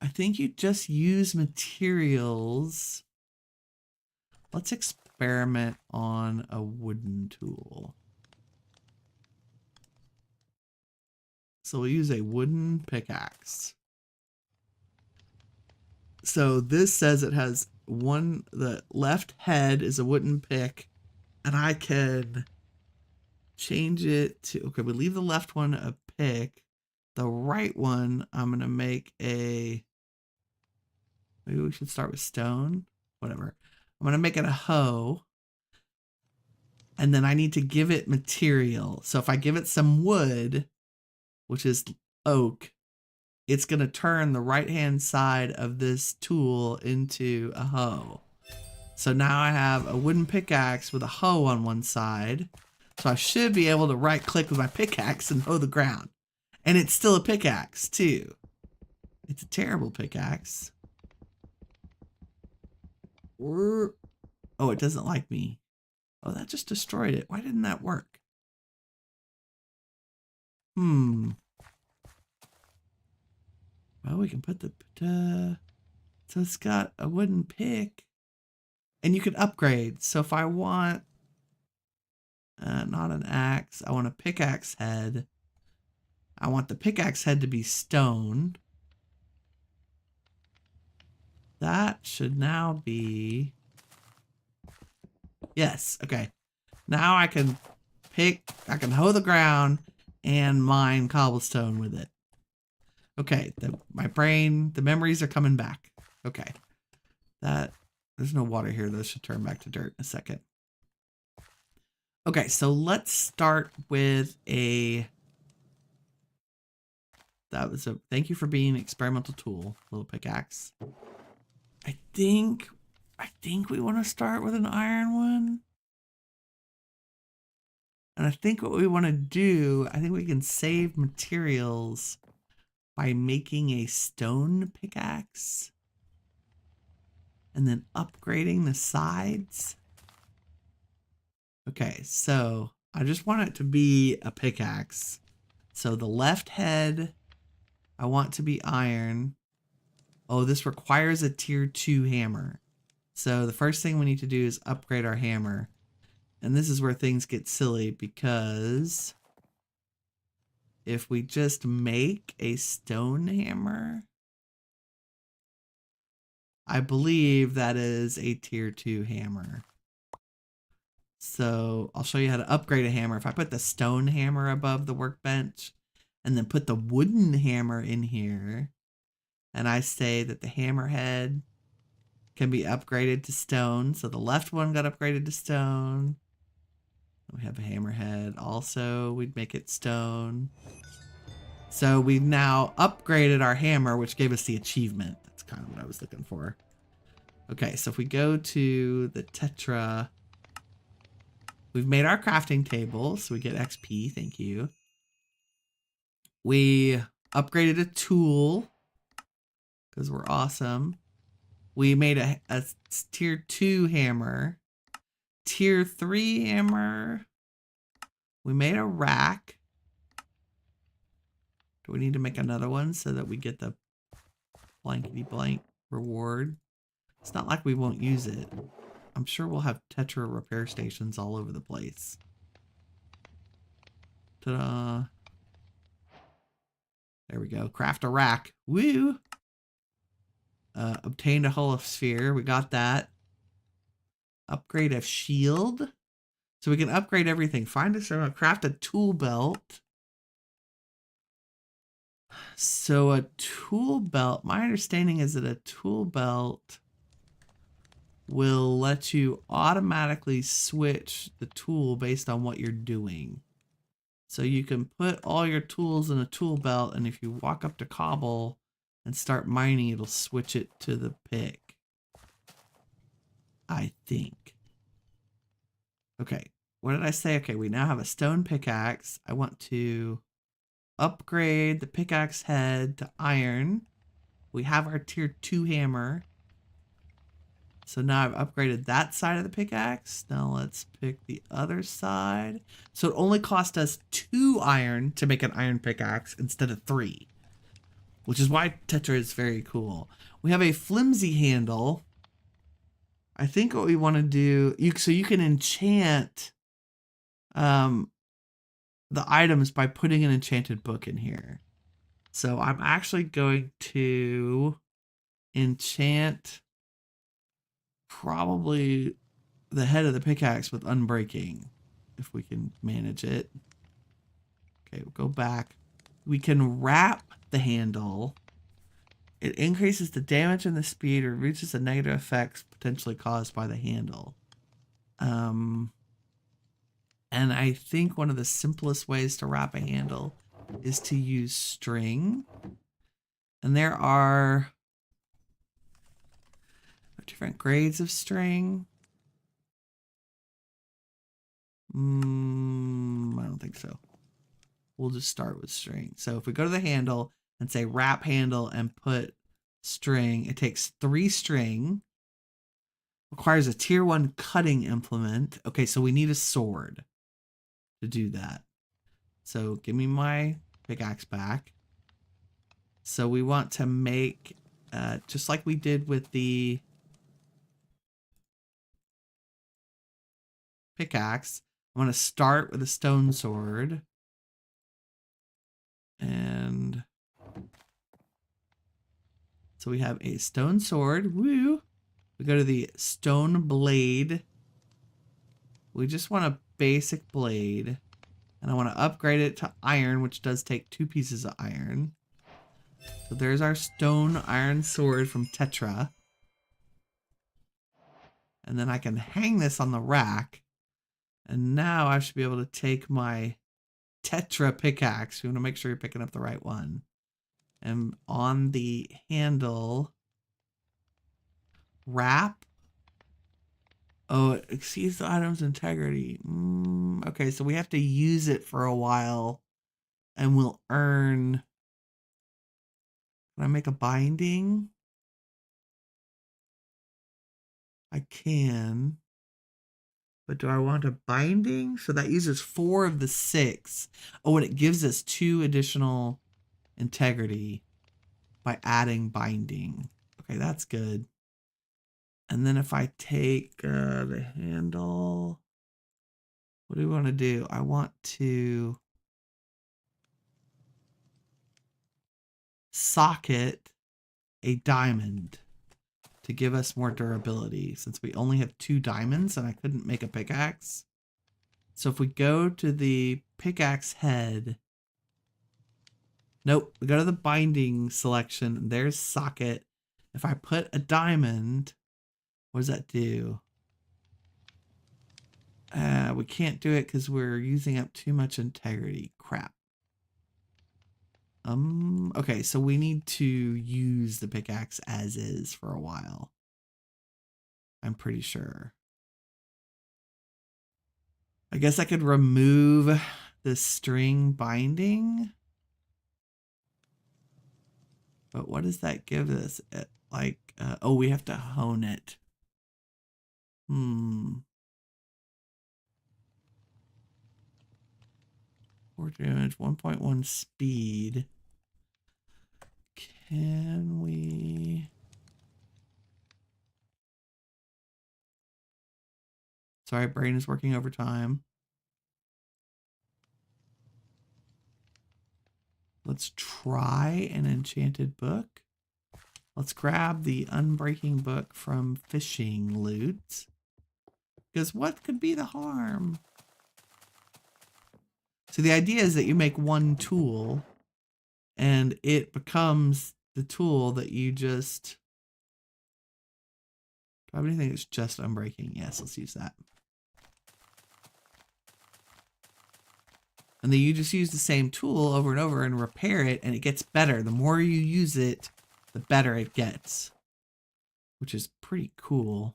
I think you just use materials. Let's experiment on a wooden tool. So we'll use a wooden pickaxe. So this says it has the left head is a wooden pick, and I can change it to, okay, we leave the left one a pick. The right one, I'm going to make maybe we should start with stone, whatever. I'm going to make it a hoe, and then I need to give it material. So if I give it some wood, which is oak, it's going to turn the right-hand side of this tool into a hoe. So now I have a wooden pickaxe with a hoe on one side. So I should be able to right-click with my pickaxe and hoe the ground. And it's still a pickaxe, too. It's a terrible pickaxe. Oh, it doesn't like me. Oh, that just destroyed it. Why didn't that work? Well, we can put so it's got a wooden pick, and you can upgrade. So if I want, not an axe, I want a pickaxe head. I want the pickaxe head to be stone. That should now be, yes, okay. Now I can hoe the ground and mine cobblestone with it. Okay, my brain, the memories are coming back. Okay, there's no water here. Those should turn back to dirt in a second. Okay, so let's start with thank you for being an experimental tool, little pickaxe. I think we want to start with an iron one. And I think what we want to do, I think we can save materials by making a stone pickaxe. and then upgrading the sides. Okay, so I just want it to be a pickaxe. So the left head, I want to be iron. Oh, this requires a tier 2 hammer. So the first thing we need to do is upgrade our hammer. And this is where things get silly, because if we just make a stone hammer, I believe that is a tier 2 hammer. So I'll show you how to upgrade a hammer. If I put the stone hammer above the workbench and then put the wooden hammer in here, and I say that the hammerhead can be upgraded to stone. So the left one got upgraded to stone. We have a hammerhead also. We'd make it stone. So we've now upgraded our hammer, which gave us the achievement. That's kind of what I was looking for. Okay, so if we go to the Tetra, we've made our crafting table, so we get XP, thank you. We upgraded a tool, because we're awesome. We made a tier 2 hammer. Tier 3 hammer. We made a rack. Do we need to make another one so that we get the blankety blank reward? It's not like we won't use it. I'm sure we'll have Tetra repair stations all over the place. Ta-da. There we go. Craft a rack. Woo! Obtained a hollow sphere. We got that. Upgrade a shield. So we can upgrade everything. Find a craft a tool belt. So a tool belt, my understanding is that a tool belt will let you automatically switch the tool based on what you're doing. So you can put all your tools in a tool belt, and if you walk up to cobble and start mining, it'll switch it to the pick. I think. Okay, what did I say? Okay, we now have a stone pickaxe. I want to upgrade the pickaxe head to iron. We have our tier 2 hammer. So now I've upgraded that side of the pickaxe. Now let's pick the other side. So it only cost us 2 iron to make an iron pickaxe instead of 3. Which is why Tetra is very cool. We have a flimsy handle. I think what we want to do, so you can enchant the items by putting an enchanted book in here. So I'm actually going to enchant probably the head of the pickaxe with unbreaking, if we can manage it. Okay, we'll go back. We can wrap the handle. It increases the damage and the speed, or reduces the negative effects potentially caused by the handle. And I think one of the simplest ways to wrap a handle is to use string. And there are different grades of string. I don't think so. We'll just start with string. So if we go to the handle and say wrap handle and put string, it takes 3 string. Requires a tier 1 cutting implement. Okay, so we need a sword to do that. So give me my pickaxe back. So we want to make, just like we did with the pickaxe, I'm going to start with a stone sword. And so we have a stone sword. Woo! We go to the stone blade. We just want a basic blade. And I want to upgrade it to iron, which does take 2 pieces of iron. So there's our stone iron sword from Tetra. And then I can hang this on the rack. And now I should be able to take my Tetra pickaxe. We want to make sure you're picking up the right one. And on the handle, wrap. Oh, it exceeds the item's integrity. Okay, so we have to use it for a while and we'll earn. Can I make a binding? I can. But do I want a binding? So that uses 4 of the 6. Oh, and it gives us 2 additional integrity by adding binding. Okay, that's good. And then if I take the handle, what do we want to do? I want to socket a diamond to give us more durability, since we only have 2 diamonds and I couldn't make a pickaxe. So if we go to the pickaxe head, nope, we go to the binding selection, and there's socket. If I put a diamond, what does that do? We can't do it because we're using up too much integrity. Crap. Okay, so we need to use the pickaxe as is for a while. I'm pretty sure. I guess I could remove the string binding. But what does that give us? Oh, we have to hone it. 4 damage, 1.1 speed. Can we? Sorry, brain is working overtime. Let's try an enchanted book. Let's grab the unbreaking book from fishing loot. Because what could be the harm? So the idea is that you make one tool and it becomes the tool that you just... Do I have anything that's just unbreaking? Yes, let's use that. And then you just use the same tool over and over and repair it, and it gets better. The more you use it, the better it gets, which is pretty cool.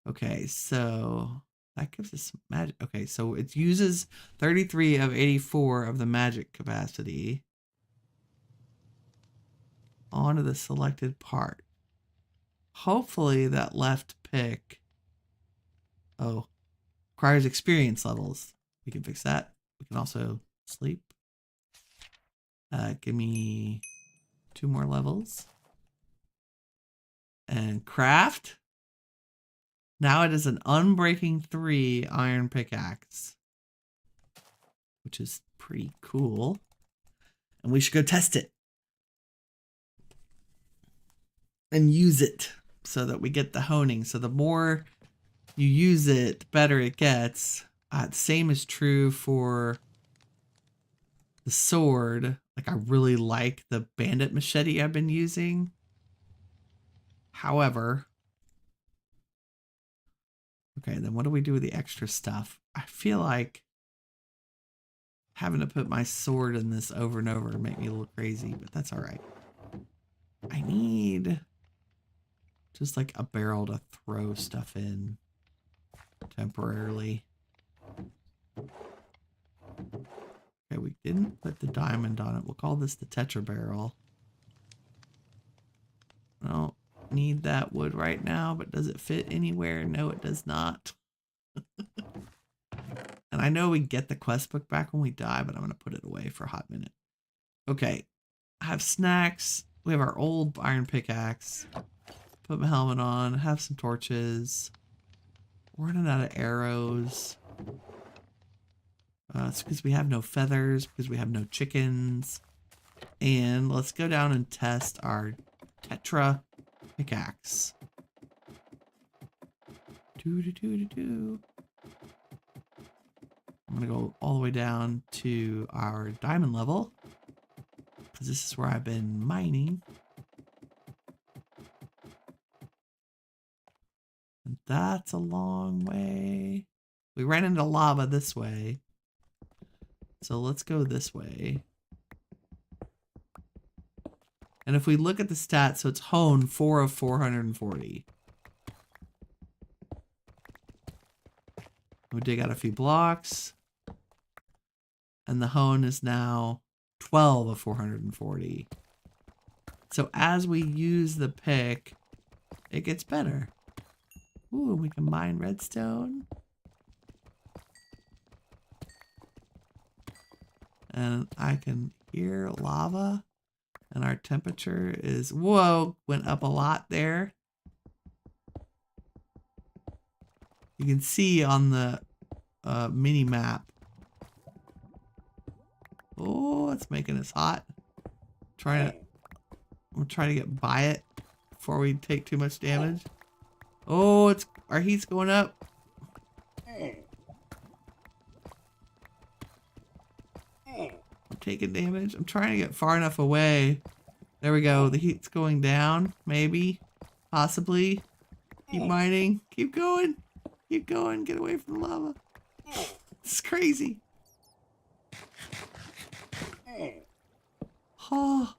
Okay, so that gives us magic. Okay, so it uses 33 of 84 of the magic capacity onto the selected part. Hopefully that left pick, requires experience levels. We can fix that. We can also sleep. Give me 2 more levels. And craft. Now it is an unbreaking 3 iron pickaxe, which is pretty cool. And we should go test it and use it so that we get the honing. So the more you use it, the better it gets. The same is true for the sword. Like, I really like the bandit machete I've been using. However, okay, then what do we do with the extra stuff? I feel like having to put my sword in this over and over make me a little crazy, but that's all right. I need just like a barrel to throw stuff in temporarily. Okay, we didn't put the diamond on it. We'll call this the Tetra barrel. I don't need that wood right now, but does it fit anywhere? No, it does not. And I know we get the quest book back when we die, but I'm going to put it away for a hot minute. Okay, I have snacks. We have our old iron pickaxe. Put my helmet on, have some torches. We're running out of arrows. It's because we have no feathers, because we have no chickens. And let's go down and test our Tetra pickaxe. I'm going to go all the way down to our diamond level, because this is where I've been mining. And that's a long way. We ran into lava this way. So let's go this way. And if we look at the stats, so it's hone 4 of 440. We dig out a few blocks. And the hone is now 12 of 440. So as we use the pick, it gets better. Ooh, we can mine redstone. And I can hear lava. And our temperature is, whoa, went up a lot there. You can see on the mini map. Oh, it's making us hot. I'm trying to get by it before we take too much damage. Oh, our heat's going up. I'm taking damage. I'm trying to get far enough away. There we go. The heat's going down. Maybe. Possibly. Keep mining. Keep going. Keep going. Get away from the lava. It's crazy. Oh.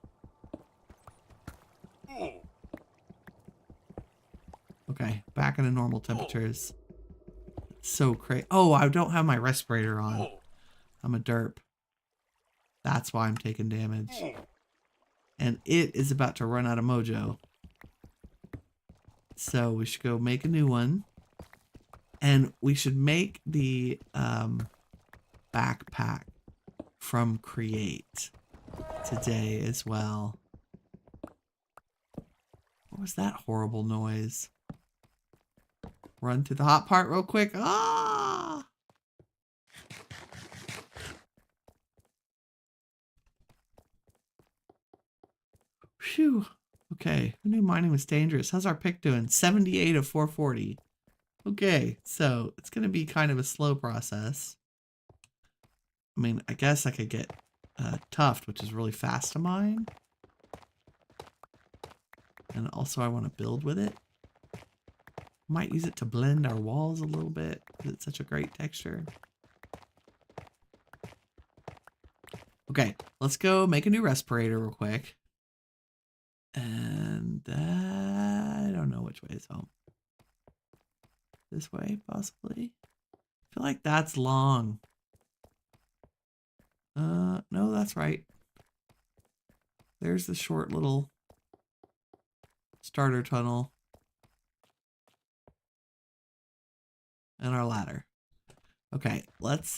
Okay. Back into normal temperatures. So crazy. Oh, I don't have my respirator on. I'm a derp. That's why I'm taking damage. And it is about to run out of mojo. So we should go make a new one. And we should make the backpack from Create today as well. What was that horrible noise? Run to the hot part real quick. Ah! Phew. Okay. Who knew mining was dangerous? How's our pick doing? 78 of 440. Okay. So it's going to be kind of a slow process. I mean, I guess I could get Tuft, which is really fast to mine. And also I want to build with it. Might use it to blend our walls a little bit because it's such a great texture. Okay, let's go make a new respirator real quick. And I don't know which way is home. This way, possibly. I feel like that's long. No, that's right. There's the short little starter tunnel. And our ladder. Okay, let's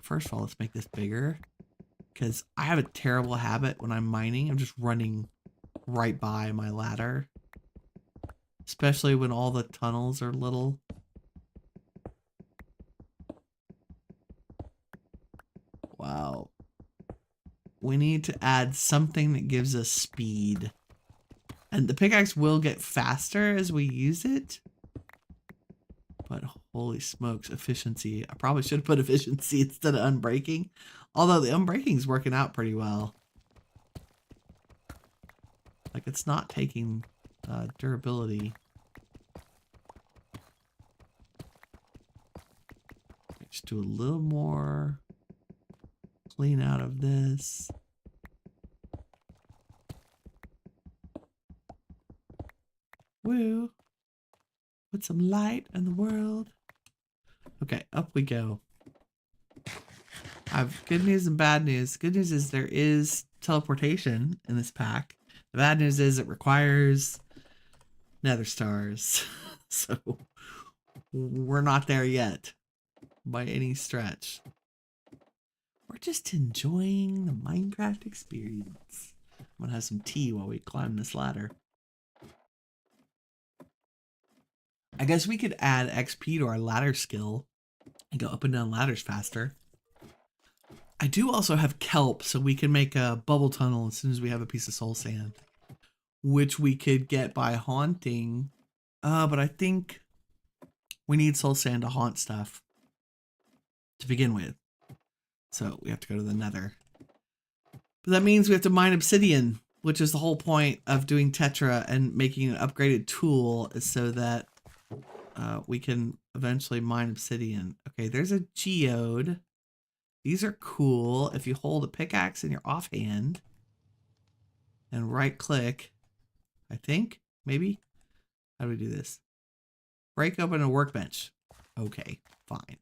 first of all, let's make this bigger. Because I have a terrible habit when I'm mining. I'm just running right by my ladder. Especially when all the tunnels are little. Wow. We need to add something that gives us speed. And the pickaxe will get faster as we use it. But holy smokes, efficiency. I probably should have put efficiency instead of unbreaking. Although the unbreaking is working out pretty well. Like it's not taking durability. Just do a little more clean out of this. Woo. Put some light in the world. Okay, up we go. I have good news and bad news. Good news is there is teleportation in this pack. The bad news is it requires nether stars. So we're not there yet by any stretch. We're just enjoying the Minecraft experience. I'm gonna have some tea while we climb this ladder. I guess we could add XP to our ladder skill and go up and down ladders faster. I do also have kelp, so we can make a bubble tunnel as soon as we have a piece of soul sand, which we could get by haunting. But I think we need soul sand to haunt stuff to begin with. So we have to go to the nether. But that means we have to mine obsidian, which is the whole point of doing Tetra and making an upgraded tool is so that we can eventually mine obsidian. Okay, there's a geode. These are cool. If you hold a pickaxe in your offhand and right click, I think, maybe. How do we do this? Break open a workbench. Okay, fine.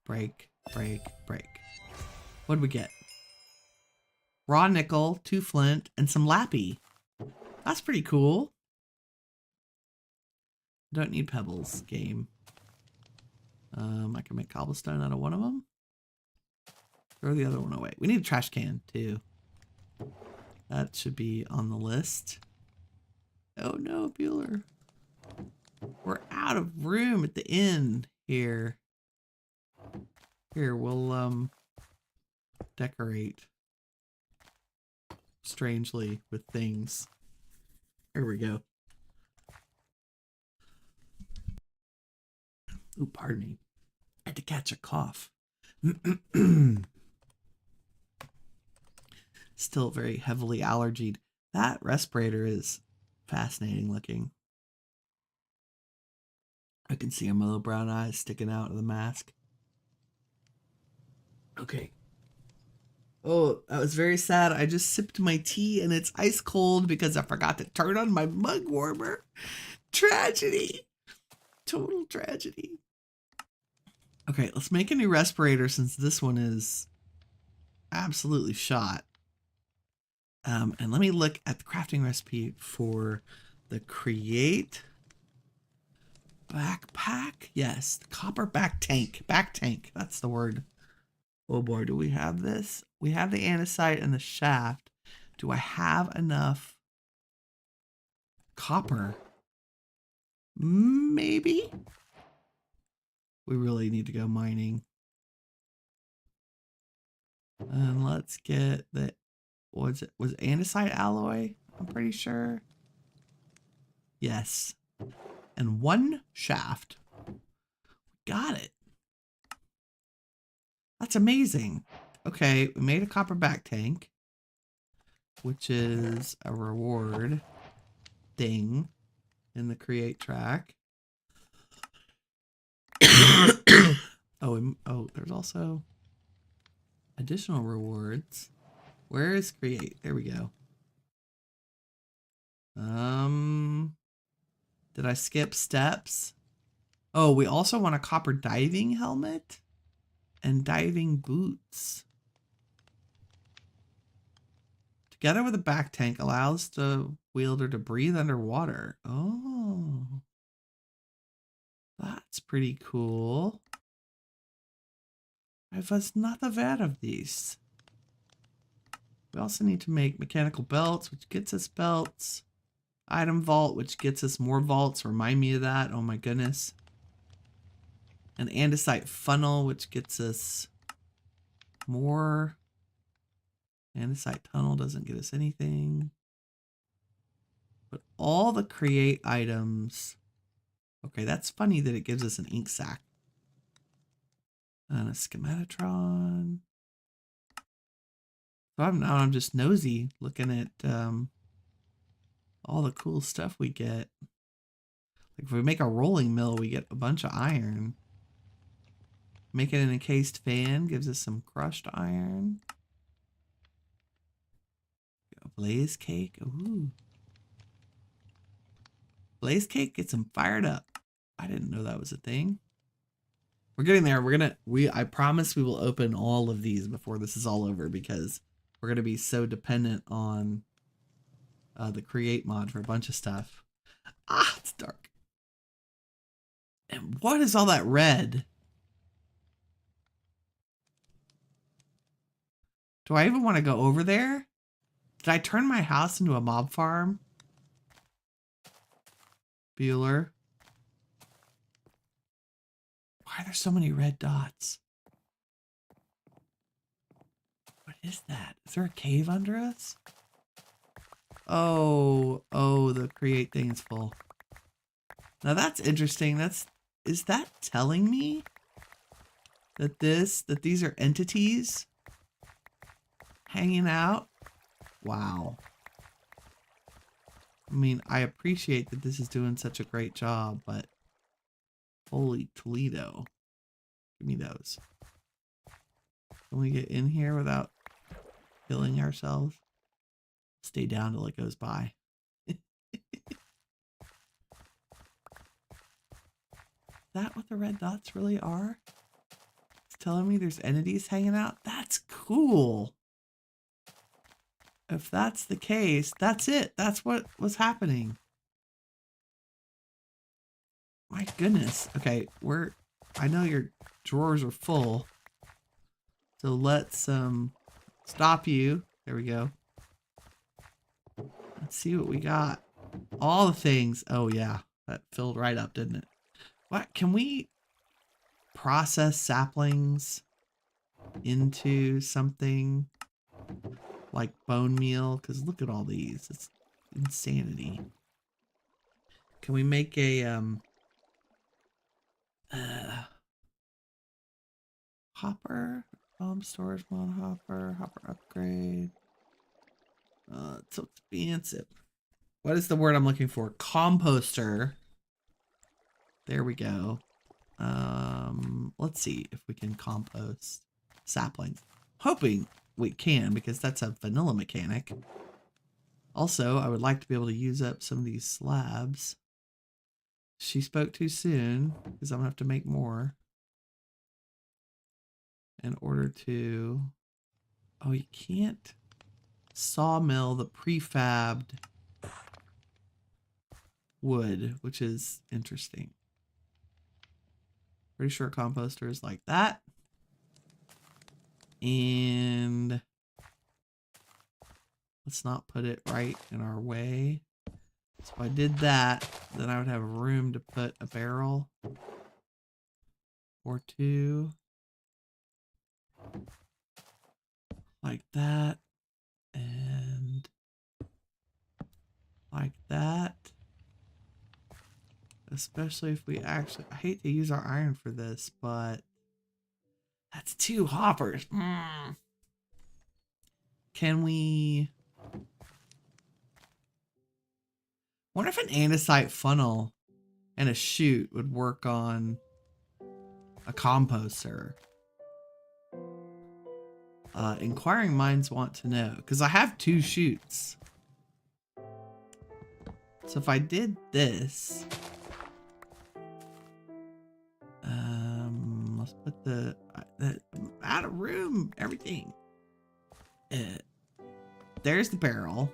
Break, break, break. What did we get? Raw nickel, 2 flint, and some lappy. That's pretty cool. Don't need pebbles, game. I can make cobblestone out of one of them. Throw the other one away. We need a trash can too. That should be on the list. Oh no, Bueller. We're out of room at the inn here. Here, we'll decorate strangely with things. Here we go. Ooh, pardon me. I had to catch a cough. Still very heavily allergied. That respirator is fascinating looking. I can see my little brown eyes sticking out of the mask. Okay. Oh, that was very sad. I just sipped my tea and it's ice cold because I forgot to turn on my mug warmer. Tragedy. Total tragedy. Okay, let's make a new respirator since this one is absolutely shot. And let me look at the crafting recipe for the create backpack. Yes, the copper back tank. Back tank, that's the word. Oh boy, do we have this? We have the andesite and the shaft. Do I have enough copper? Maybe. We really need to go mining. And let's get the, was andesite alloy? I'm pretty sure. Yes. And one shaft. Got it. That's amazing. Okay, we made a copper back tank, which is a reward thing in the create track. Oh, there's also additional rewards. Where is create? There we go. Did I skip steps? Oh, we also want a copper diving helmet and diving boots. Together with a back tank allows the wielder to breathe underwater. Oh, that's pretty cool. I was not aware of these. We also need to make mechanical belts, which gets us belts. Item vault, which gets us more vaults. Remind me of that. Oh my goodness. An andesite funnel, which gets us more. Andesite tunnel doesn't get us anything. But all the create items. Okay, that's funny that it gives us an ink sac. And a schematron. So I'm just nosy looking at all the cool stuff we get. Like if we make a rolling mill, we get a bunch of iron. Make it an encased fan, gives us some crushed iron. A blaze cake. Ooh. Blaze cake gets them fired up. I didn't know that was a thing. We're getting there. I promise we will open all of these before this is all over because we're gonna be so dependent on the create mod for a bunch of stuff. Ah, it's dark. And what is all that red? Do I even want to go over there? Did I turn my house into a mob farm? Bueller. Why are there so many red dots? What is that? Is there a cave under us? Oh, the create thing is full. Now that's interesting. Is that telling me that these are entities hanging out? Wow. I mean, I appreciate that this is doing such a great job, but holy Toledo. Give me those. Can we get in here without killing ourselves? Stay down till it goes by. Is that what the red dots really are? It's telling me there's entities hanging out? That's cool. If that's the case, that's it. That's what was happening. My goodness. Okay, I know your drawers are full. So let's stop you. There we go. Let's see what we got. All the things. Oh yeah, that filled right up, didn't it? What can we process saplings into something like bone meal? Because look at all these. It's insanity. Can we make a hopper? Storage mod hopper upgrade. It's so expensive. What is the word I'm looking for? Composter. There we go. Let's see if we can compost saplings. Hoping we can, because that's a vanilla mechanic. Also, I would like to be able to use up some of these slabs. She spoke too soon, because I'm gonna have to make more in order to... Oh, you can't sawmill the prefabbed wood, which is interesting. Pretty sure a composter is like that. And let's not put it right in our way. So if I did that, then I would have room to put a barrel or two. Like that. And like that. Especially if we actually... I hate to use our iron for this, but... That's 2 hoppers. Can we... Wonder if an andesite funnel and a chute would work on a composter. Inquiring minds want to know, because I have 2 chutes. So if I did this, let's put the out of room, everything. There's the barrel.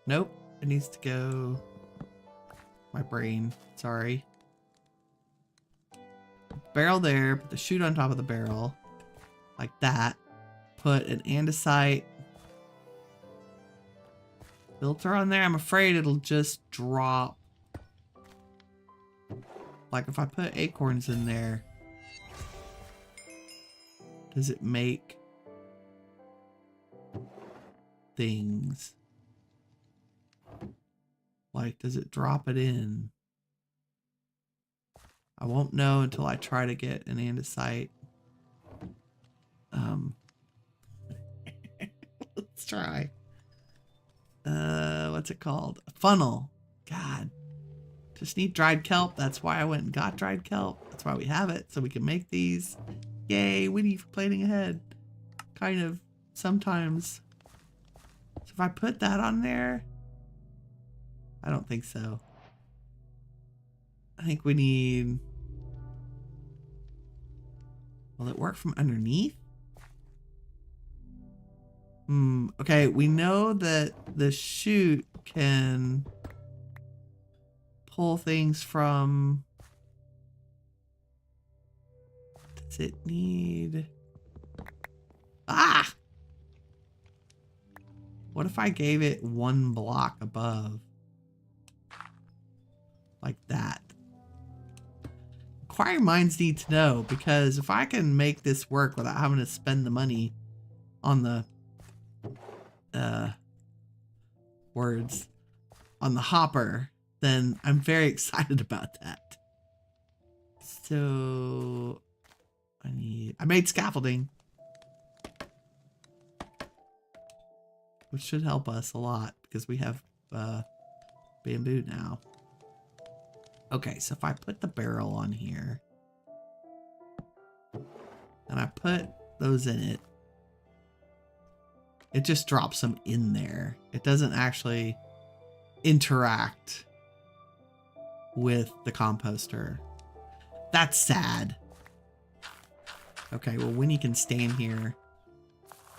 Nope, it needs to go. My brain, sorry. Barrel there, put the chute on top of the barrel, like that. Put an andesite filter on there. I'm afraid it'll just drop. Like if I put acorns in there, does it make things? Like, does it drop it in? I won't know until I try to get an andesite. Let's try. What's it called? A funnel. God. Just need dried kelp. That's why I went and got dried kelp. That's why we have it, so we can make these. Yay, Winnie for planning ahead. Kind of, sometimes. So if I put that on there, I don't think so. I think we need... Will it work from underneath? Okay, we know that the chute can pull things from... Does it need... Ah! What if I gave it 1 block above? Like that. Inquiring minds need to know, because if I can make this work without having to spend the money on the on the hopper, then I'm very excited about that. So I made scaffolding, which should help us a lot because we have bamboo now. Okay, so if I put the barrel on here and I put those in it, it just drops them in there. It doesn't actually interact with the composter. That's sad. Okay, well, Winnie can stand here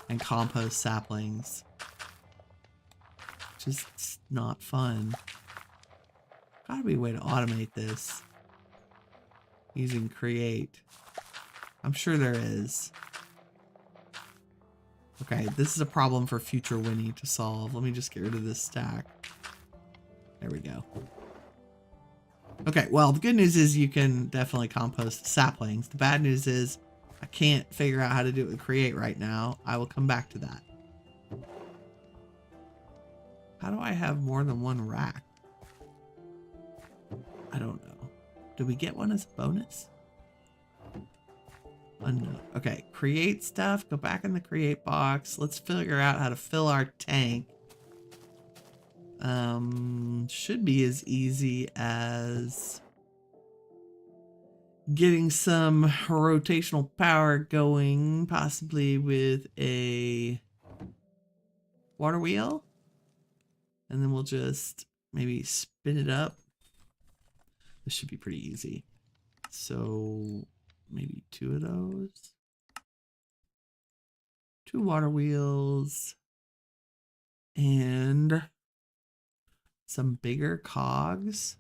and compost saplings. just not fun. Gotta be a way to automate this using create. I'm sure there is. Okay, this is a problem for future Winnie to solve. Let me just get rid of this stack. There we go. Okay, well, the good news is you can definitely compost saplings. The bad news is I can't figure out how to do it with create right now. I will come back to that. How do I have more than one rack? I don't know. Do we get one as a bonus? Unknown. Okay, create stuff. Go back in the create box. Let's figure out how to fill our tank. Should be as easy as getting some rotational power going, possibly with a water wheel. And then we'll just maybe spin it up. This should be pretty easy. So maybe 2 of those. 2 water wheels. And some bigger cogs.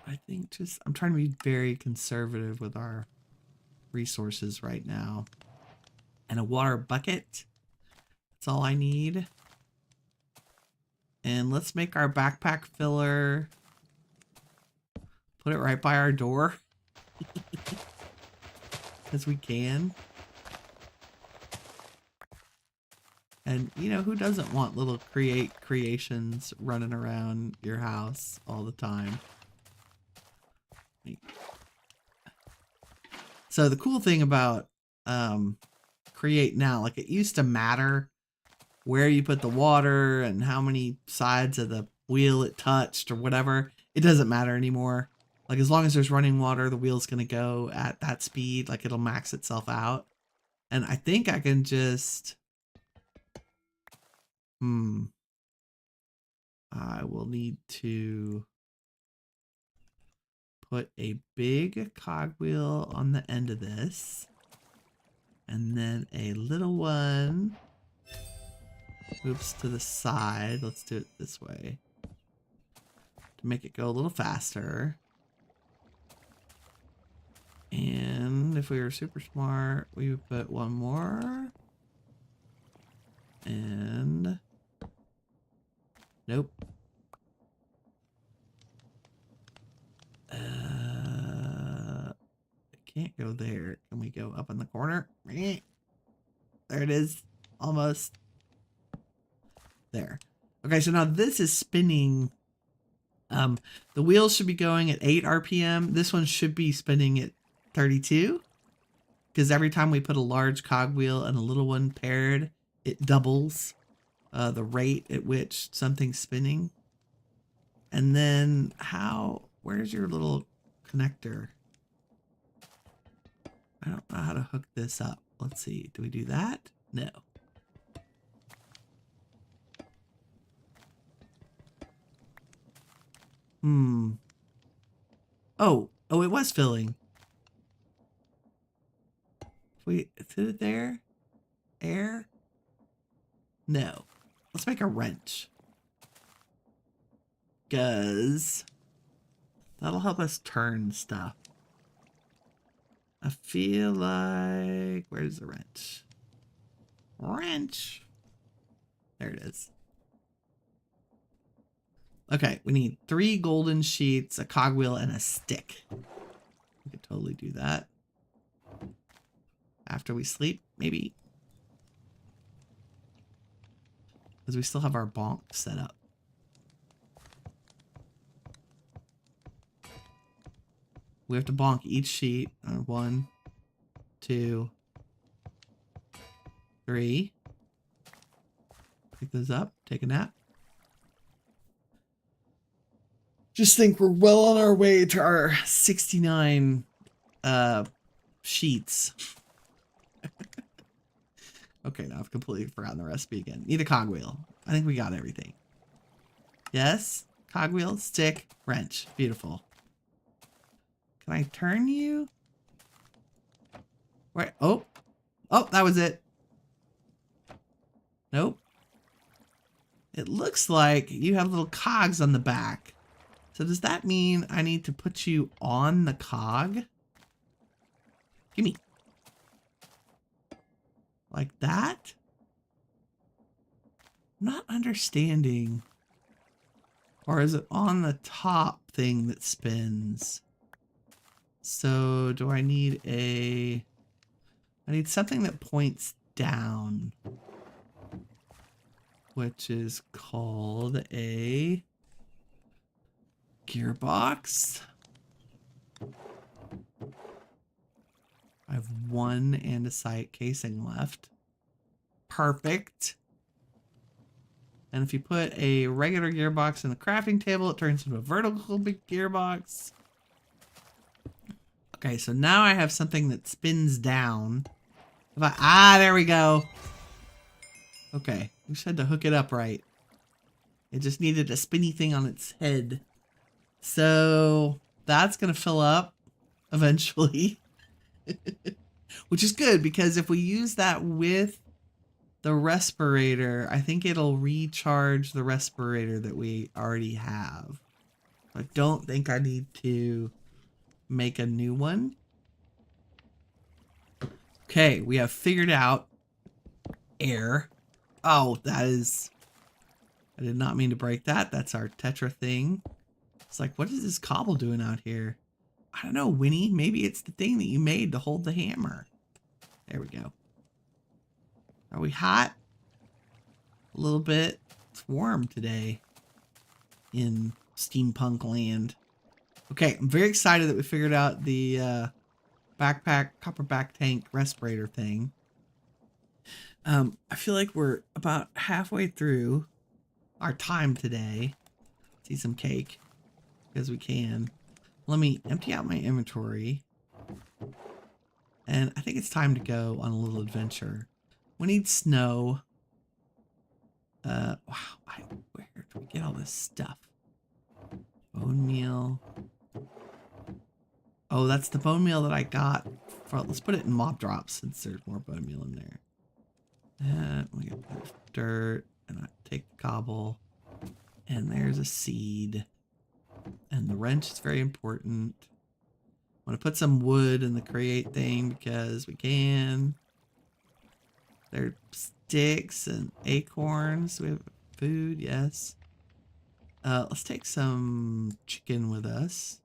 I think just, I'm trying to be very conservative with our resources right now. And a water bucket. That's all I need. And let's make our backpack filler. Put it right by our door. Because we can. And, you know, who doesn't want little creations running around your house all the time? So the cool thing about create now, like it used to matter where you put the water and how many sides of the wheel it touched or whatever. It doesn't matter anymore. Like as long as there's running water, the wheel's going to go at that speed. Like it'll max itself out. And I think I can just... I will need to put a big cogwheel on the end of this. And then a little one. Oops, to the side. Let's do it this way. To make it go a little faster. And if we were super smart, we would put one more. And... nope. I can't go there. Can we go up in the corner? There it is. Almost. There. Okay, so now this is spinning. The wheels should be going at 8 RPM. This one should be spinning at 32. Because every time we put a large cogwheel and a little one paired, it doubles the rate at which something's spinning. And then where's your little connector? I don't know how to hook this up. Let's see. Do we do that? No. Oh, it was filling. Wait, is it there? Air? No. Let's make a wrench. Because that'll help us turn stuff. I feel like... where's the wrench? Wrench! There it is. Okay, we need 3 golden sheets, a cogwheel, and a stick. We could totally do that. After we sleep, maybe. Because we still have our bonk set up. We have to bonk each sheet. 1, 2, 3. Pick those up. Take a nap. Just think we're well on our way to our 69 sheets. Okay, now I've completely forgotten the recipe again. Need a cogwheel. I think we got everything. Yes? Cogwheel, stick, wrench. Beautiful. Can I turn you? Wait, oh, that was it. Nope. It looks like you have little cogs on the back. So does that mean I need to put you on the cog? Gimme. Like that? I'm not understanding. Or is it on the top thing that spins? So do I need I need something that points down, which is called a gearbox. I have one andesite casing left. Perfect. And if you put a regular gearbox in the crafting table, it turns into a vertical big gearbox. Okay, so now I have something that spins down. There we go. Okay, we just had to hook it up right. It just needed a spinny thing on its head. So that's going to fill up eventually. Which is good, because if we use that with the respirator, I think it'll recharge the respirator that we already have. I don't think I need to make a new one. Okay, we have figured out air. Oh, that is... I did not mean to break that. That's our Tetra thing. It's like, what is this cobble doing out here? I don't know, Winnie. Maybe it's the thing that you made to hold the hammer. There we go. Are we hot? A little bit. It's warm today in steampunk land. Okay, I'm very excited that we figured out the backpack, copper back tank respirator thing. I feel like we're about halfway through our time today. Let's eat some cake because we can. Let me empty out my inventory. And I think it's time to go on a little adventure. We need snow. Wow, where do we get all this stuff? Bone meal. Oh, that's the bone meal that I got. Let's put it in mob drops since there's more bone meal in there. And we got dirt, and I take the cobble, and there's a seed, and the wrench is very important. I'm gonna put some wood in the create thing because we can. There's sticks and acorns. We have food, yes. Let's take some chicken with us.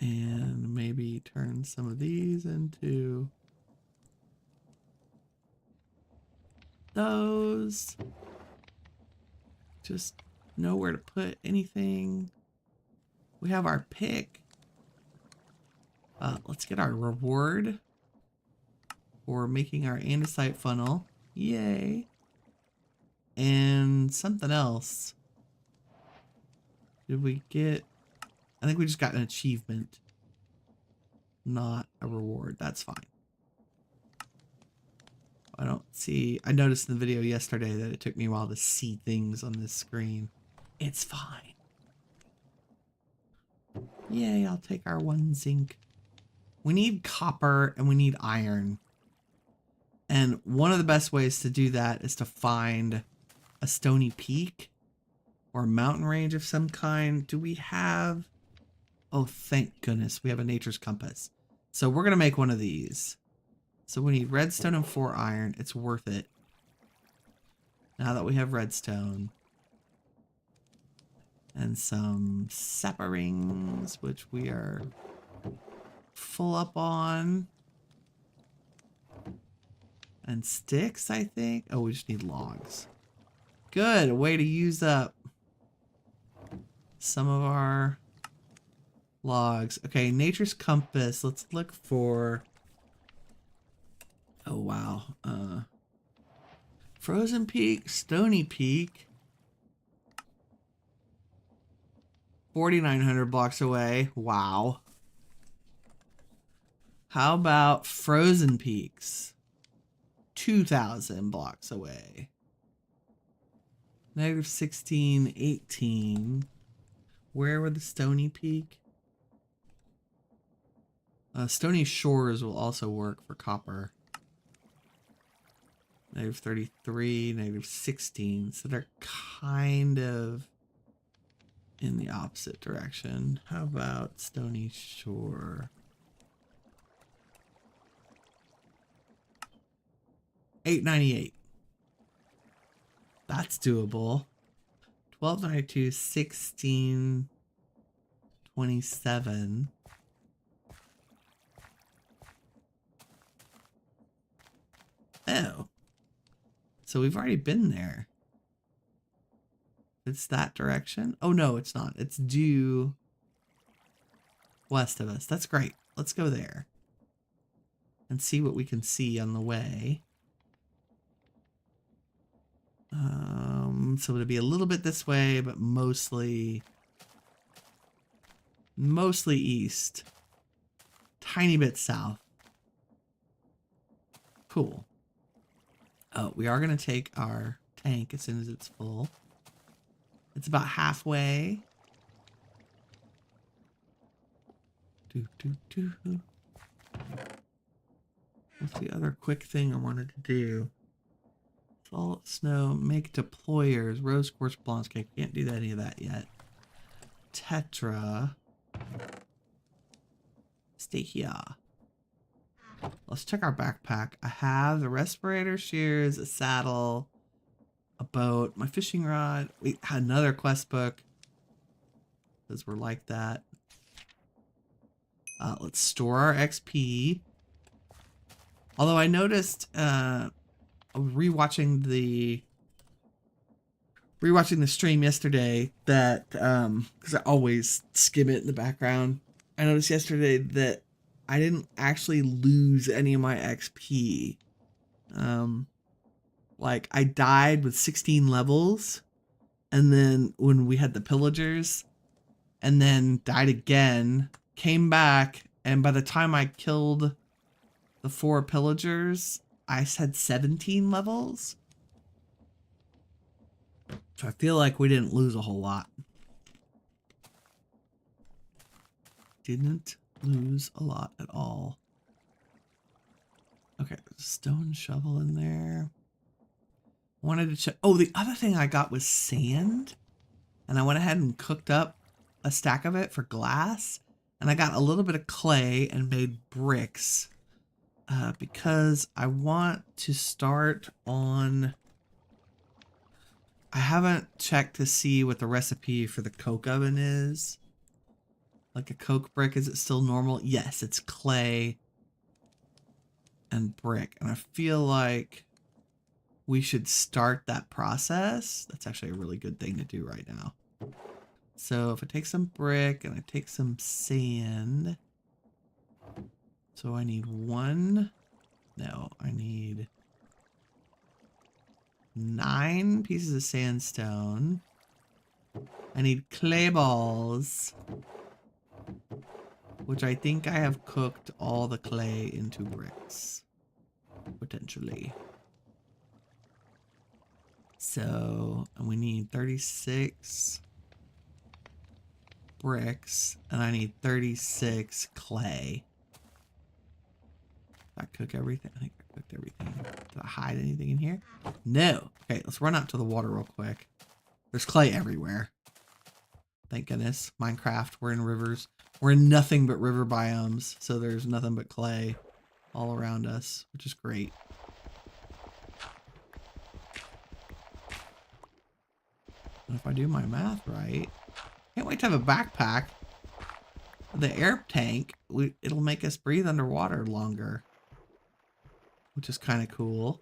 And maybe turn some of these into those. Just know where to put anything. We have our pick. Let's get our reward for making our andesite funnel. Yay. And something else. Did we get... I think we just got an achievement. Not a reward. That's fine. I don't see... I noticed in the video yesterday that it took me a while to see things on this screen. It's fine. Yay, I'll take our 1 zinc. We need copper and we need iron. And one of the best ways to do that is to find a stony peak or a mountain range of some kind. Do we have... Oh, thank goodness. We have a nature's compass. So we're going to make one of these. So we need redstone and 4 iron. It's worth it. Now that we have redstone. And some saplings, which we are full up on. And sticks, I think. Oh, we just need logs. Good. A way to use up some of our logs. Okay, nature's compass. Let's look for... Oh, wow. Frozen Peak, Stony Peak. 4,900 blocks away. Wow. How about Frozen Peaks? 2,000 blocks away. Negative 16, 18. Where were the Stony Peak? Stony Shores will also work for copper. -33, -16. So they're kind of in the opposite direction. How about Stony Shore? 898. That's doable. 1292, 1627. Oh. So we've already been there. It's that direction? Oh no, it's not. It's due west of us. That's great. Let's go there and see what we can see on the way. So it'll be a little bit this way, but mostly east. Tiny bit south. Cool. Oh, we are going to take our tank as soon as it's full. It's about halfway. What's the other quick thing I wanted to do? Salt, snow, make deployers, rose quartz blonde cake. Can't do any of that yet. Tetra. Stay here. Let's check our backpack. I have the respirator, shears, a saddle, a boat, my fishing rod. We had another quest book because we're like that. Let's store our XP. Although I noticed rewatching the stream yesterday that because I always skim it in the background. I noticed yesterday that I didn't actually lose any of my XP. Like I died with 16 levels, and then when we had the pillagers, and then died again, came back, and by the time I killed the 4 pillagers, I had 17 levels. So I feel like we didn't lose a whole lot. Didn't lose a lot at all. Okay, there's a stone shovel in there. Wanted to check. Oh, the other thing I got was sand. And I went ahead and cooked up a stack of it for glass. And I got a little bit of clay and made bricks. Because I want to start on... I haven't checked to see what the recipe for the coke oven is. Like a coke brick, is it still normal? Yes, it's clay and brick. And I feel like we should start that process. That's actually a really good thing to do right now. So if I take some brick and I take some sand. So I need one. No, I need 9 pieces of sandstone. I need clay balls, which I think I have cooked all the clay into bricks, potentially. So, and we need 36 bricks, and I need 36 clay. Did I cook everything? I think I cooked everything. Did I hide anything in here? No. Okay, let's run out to the water real quick. There's clay everywhere. Thank goodness. Minecraft, we're in rivers. We're in nothing but river biomes, so there's nothing but clay all around us, which is great. And if I do my math right, can't wait to have a backpack. The air tank, it'll make us breathe underwater longer, which is kind of cool.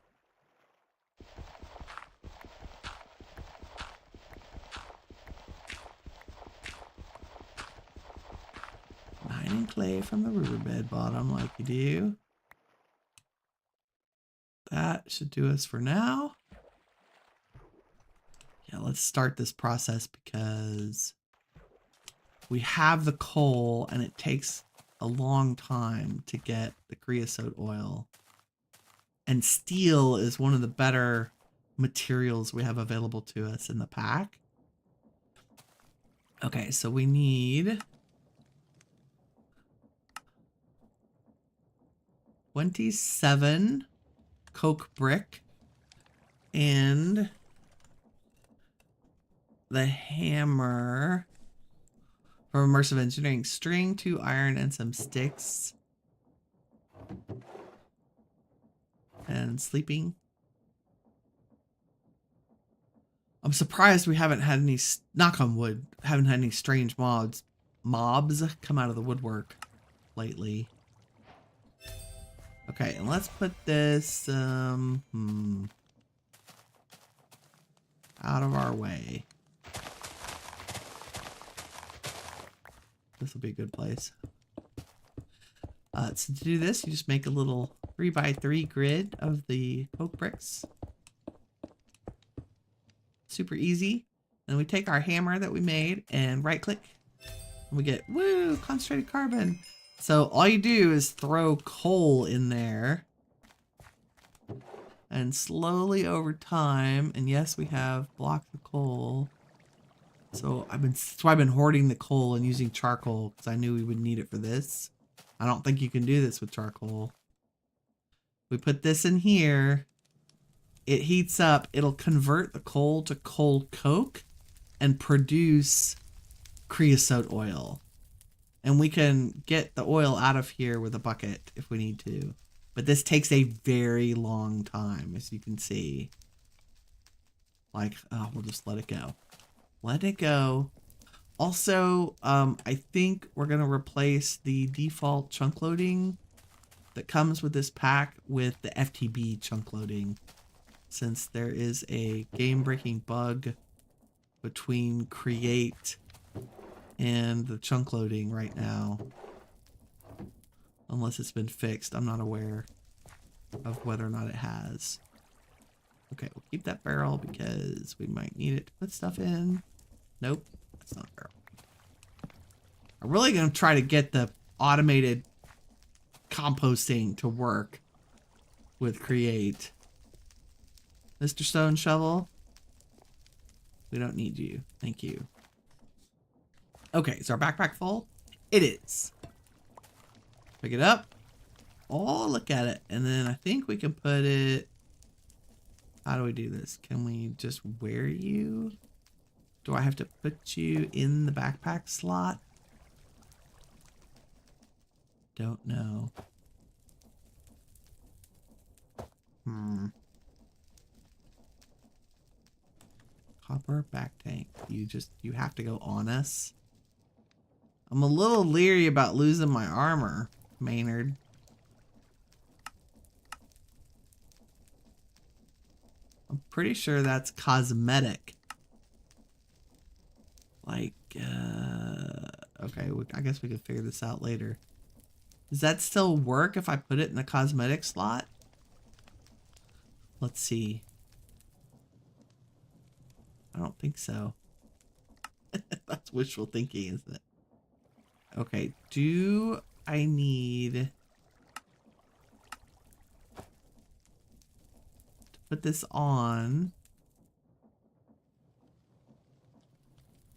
Mining clay from the riverbed bottom like you do. That should do us for now. Yeah, let's start this process because we have the coal and it takes a long time to get the creosote oil. And steel is one of the better materials we have available to us in the pack. Okay, so we need 27 coke brick. And the hammer from immersive engineering. String, 2 iron, and some sticks. And sleeping. I'm surprised we haven't had any, knock on wood, haven't had any strange mobs come out of the woodwork lately. Okay, and let's put this out of our way. This will be a good place. So to do this, you just make a little 3x3 grid of the oak bricks. Super easy. And we take our hammer that we made and right click. And we get, woo, concentrated carbon. So all you do is throw coal in there. And slowly over time, and yes, we have blocks of coal. So that's why I've been hoarding the coal and using charcoal, because I knew we would need it for this. I don't think you can do this with charcoal. We put this in here. It heats up. It'll convert the coal to coal coke and produce creosote oil. And we can get the oil out of here with a bucket if we need to. But this takes a very long time, as you can see. Like, oh, we'll just let it go. Let it go. Also, I think we're going to replace the default chunk loading that comes with this pack with the FTB chunk loading, since there is a game-breaking bug between create and the chunk loading right now. Unless it's been fixed. I'm not aware of whether or not it has. Okay, we'll keep that barrel because we might need it to put stuff in. Nope, that's not a barrel. I'm really going to try to get the automated composting to work with create. Mr. Stone Shovel, we don't need you. Thank you. Okay, is our backpack full? It is. Pick it up. Oh, look at it. And then I think we can put it... How do we do this? Can we just wear you? Do I have to put you in the backpack slot? Don't know. Copper back tank. You have to go on us. I'm a little leery about losing my armor, Maynard. I'm pretty sure that's cosmetic. Like, okay, I guess we can figure this out later. Does that still work if I put it in the cosmetic slot? Let's see. I don't think so. That's wishful thinking, isn't it? Okay, do I need to put this on?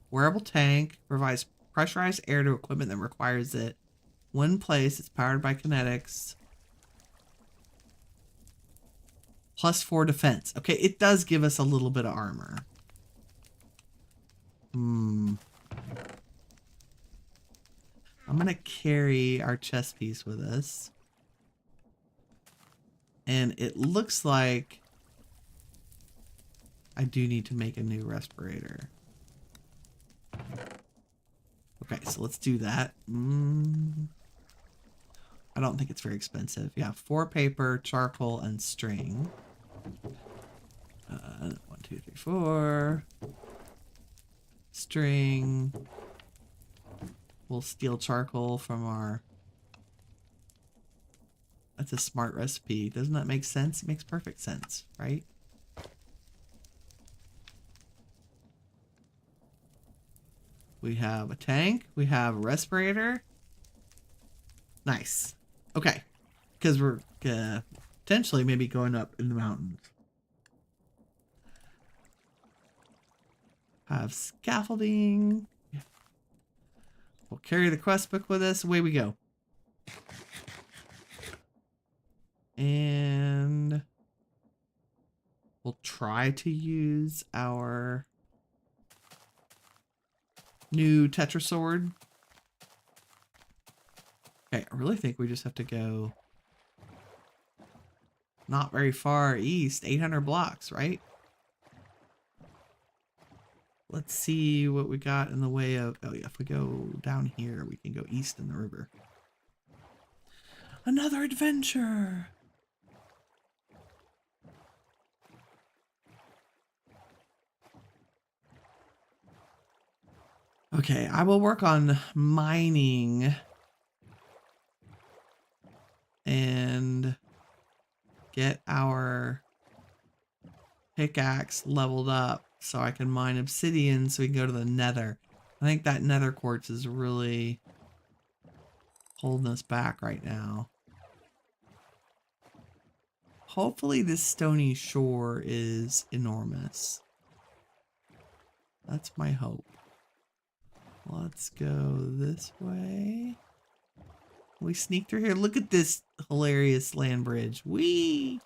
Wearable tank provides pressurized air to equipment that requires it. When placed, it's powered by kinetics. +4 defense. Okay, it does give us a little bit of armor. I'm gonna carry our chest piece with us. And it looks like I do need to make a new respirator. Okay, so let's do that. I don't think it's very expensive. Yeah, 4 paper, charcoal, and string. 1, 2, 3, 4. String. We'll steal charcoal from our... That's a smart recipe. Doesn't that make sense? It makes perfect sense, right? We have a tank. We have a respirator. Nice. Okay. Because we're potentially maybe going up in the mountains. Have scaffolding. We'll carry the quest book with us. Away we go. And We'll try to use our new Tetra sword. Okay, I really think we just have to go not very far east, 800 blocks, right? Let's see what we got in the way of, oh yeah, if we go down here, we can go east in the river. Another adventure! Okay, I will work on mining and get our pickaxe leveled up so I can mine obsidian so we can go to the nether. I think that nether quartz is really holding us back right now. Hopefully this stony shore is enormous. That's my hope. Let's go this way. We sneak through here. Look at this hilarious land bridge. Whee!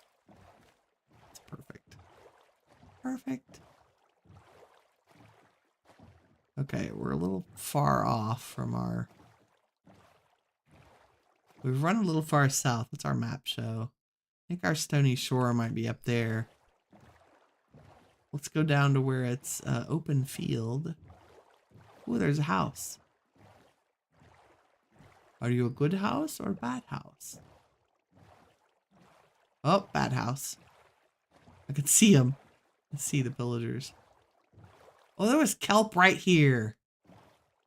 It's perfect. Perfect. Okay, we're a little far off from our... We've run a little far south. What's our map show? I think our stony shore might be up there. Let's go down to where it's open field. Ooh, there's a house. Are you a good house or a bad house? Oh, bad house. I can see them. I can see the villagers. Oh, there was kelp right here.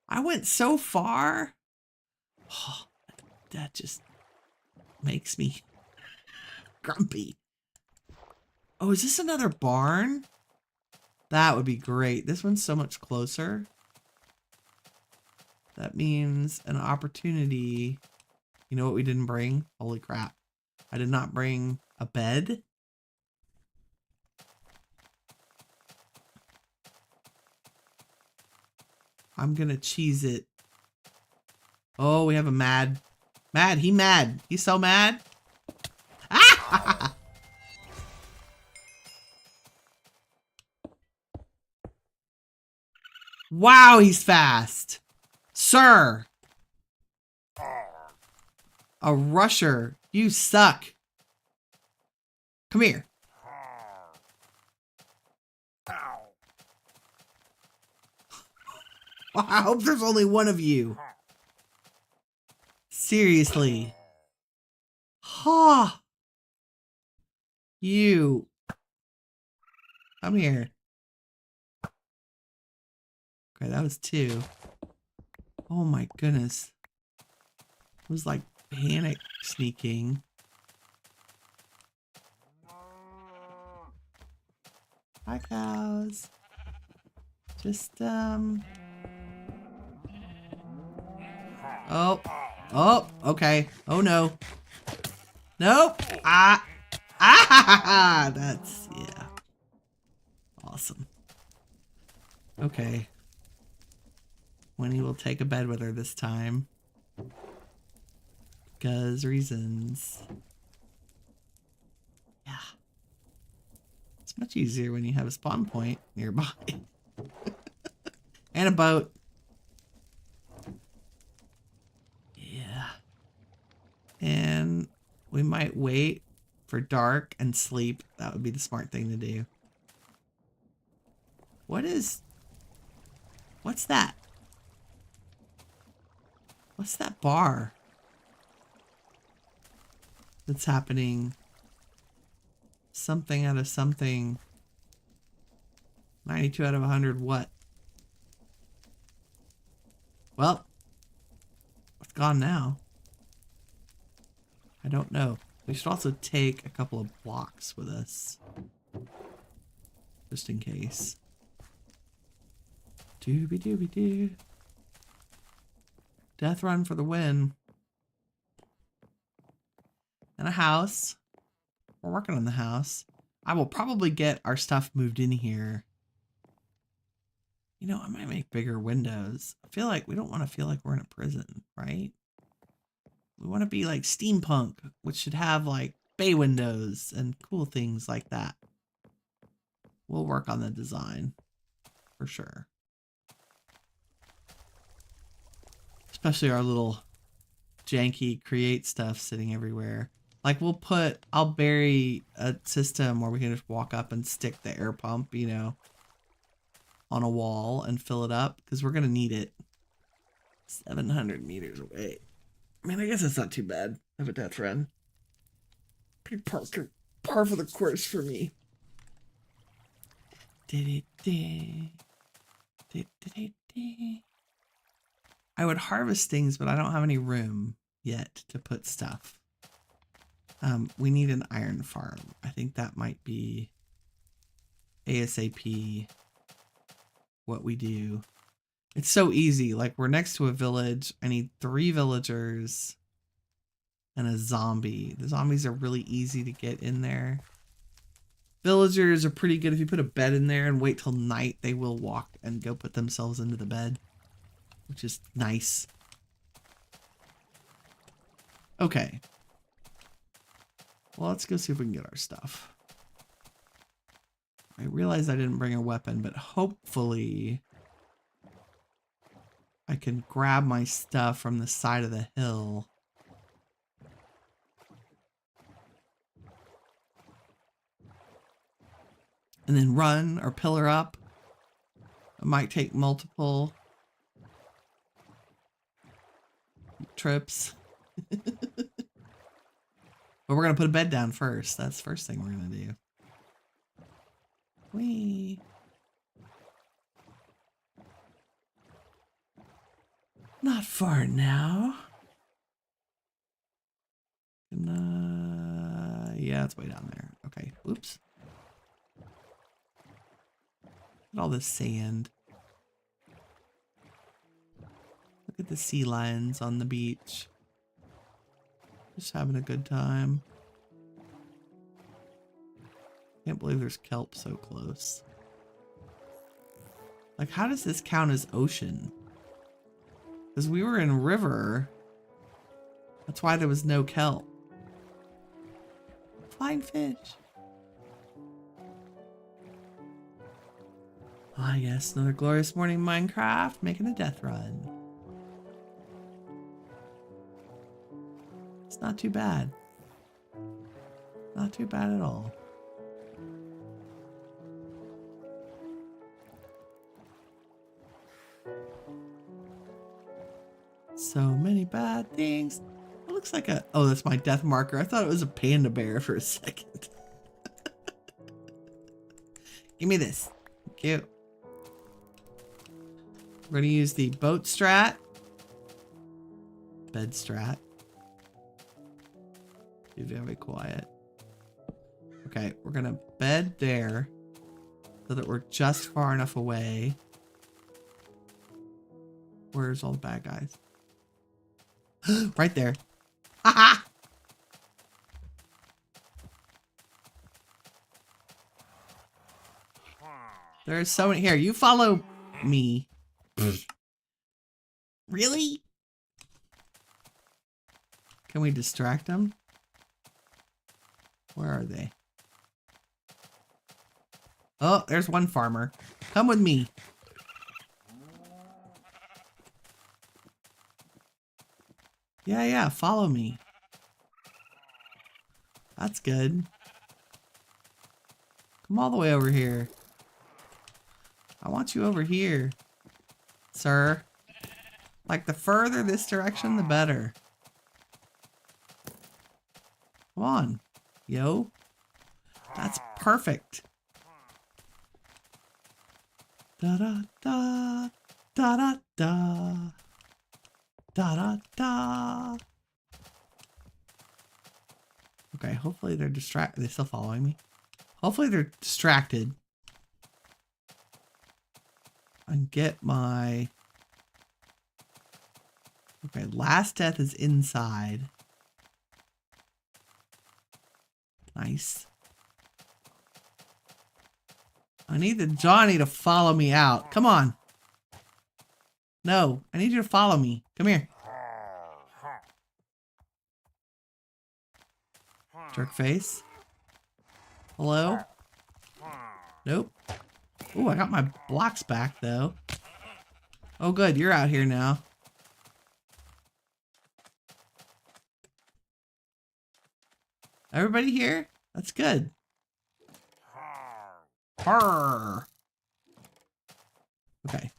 I went so far. Oh, that just makes me grumpy. Oh, is this another barn? That would be great. This one's so much closer. That means an opportunity. You know what we didn't bring? Holy crap. I did not bring a bed. I'm gonna cheese it. Oh, we have a mad. He mad. He's so mad. Ah! Wow, he's fast. Sir. A rusher. You suck. Come here. I hope there's only one of you. Seriously. Ha. You. Come here. Okay, that was 2. Oh my goodness. It was like panic sneaking. Hi, cows. Just, Oh. Oh, okay. Oh, no. Nope. Ah. Ah! That's, yeah. Awesome. Okay. Winnie will take a bed with her this time. Because reasons. Yeah. It's much easier when you have a spawn point nearby. And a boat. Yeah. And we might wait for dark and sleep. That would be the smart thing to do. What's that? What's that bar that's happening? Something out of something. 92 out of 100 what? Well, it's gone now. I don't know. We should also take a couple of blocks with us. Just in case. Doobie doobie doo. Death run for the win. And a house. We're working on the house. I will probably get our stuff moved in here. You know, I might make bigger windows. I feel like we don't want to feel like we're in a prison, right? We want to be like Steampunk, which should have like bay windows and cool things like that. We'll work on the design for sure. Especially our little janky create stuff sitting everywhere. Like I'll bury a system where we can just walk up and stick the air pump, you know, on a wall and fill it up because we're going to need it. 700 meters away. I mean, I guess it's not too bad of a death run. Pretty par for the course for me. I would harvest things, but I don't have any room yet to put stuff. We need an iron farm. I think that might be ASAP what we do. It's so easy. Like, we're next to a village. I need 3 villagers and a zombie. The zombies are really easy to get in there. Villagers are pretty good. If you put a bed in there and wait till night, they will walk and go put themselves into the bed, which is nice. Okay. Well, let's go see if we can get our stuff. I realized I didn't bring a weapon, but hopefully I can grab my stuff from the side of the hill. And then run or pillar up. It might take multiple trips. But we're going to put a bed down first. That's the first thing we're going to do. Whee. Not far now. Yeah, it's way down there. Okay, oops. Look at all this sand. Look at the sea lions on the beach. Just having a good time. Can't believe there's kelp so close. Like, how does this count as ocean? Because we were in river. That's why there was no kelp. Flying fish. Ah, yes, another glorious morning Minecraft, making a death run. It's not too bad. Not too bad at all. So many bad things. It looks like a... Oh, that's my death marker. I thought it was a panda bear for a second. Give me this. Thank you. We're going to use the boat strat. Bed strat. Be very quiet. Okay, we're going to bed there so that we're just far enough away. Where's all the bad guys? Right there. Haha! There's so many here. You follow me. Really? Can we distract them? Where are they? Oh, there's one farmer. Come with me. Yeah, follow me. That's good. Come all the way over here. I want you over here, sir. Like, the further this direction, the better. Come on, yo. That's perfect. Da da da da da da da da da. Okay, hopefully they're distracted. Are they still following me? Hopefully they're distracted. And get my... Okay, last death is inside. Nice. I need the Johnny to follow me out. Come on. No, I need you to follow me. Come here. Jerk face. Hello? Nope. Oh, I got my blocks back though. Oh good, you're out here now. Everybody here? That's good. Arr. Okay.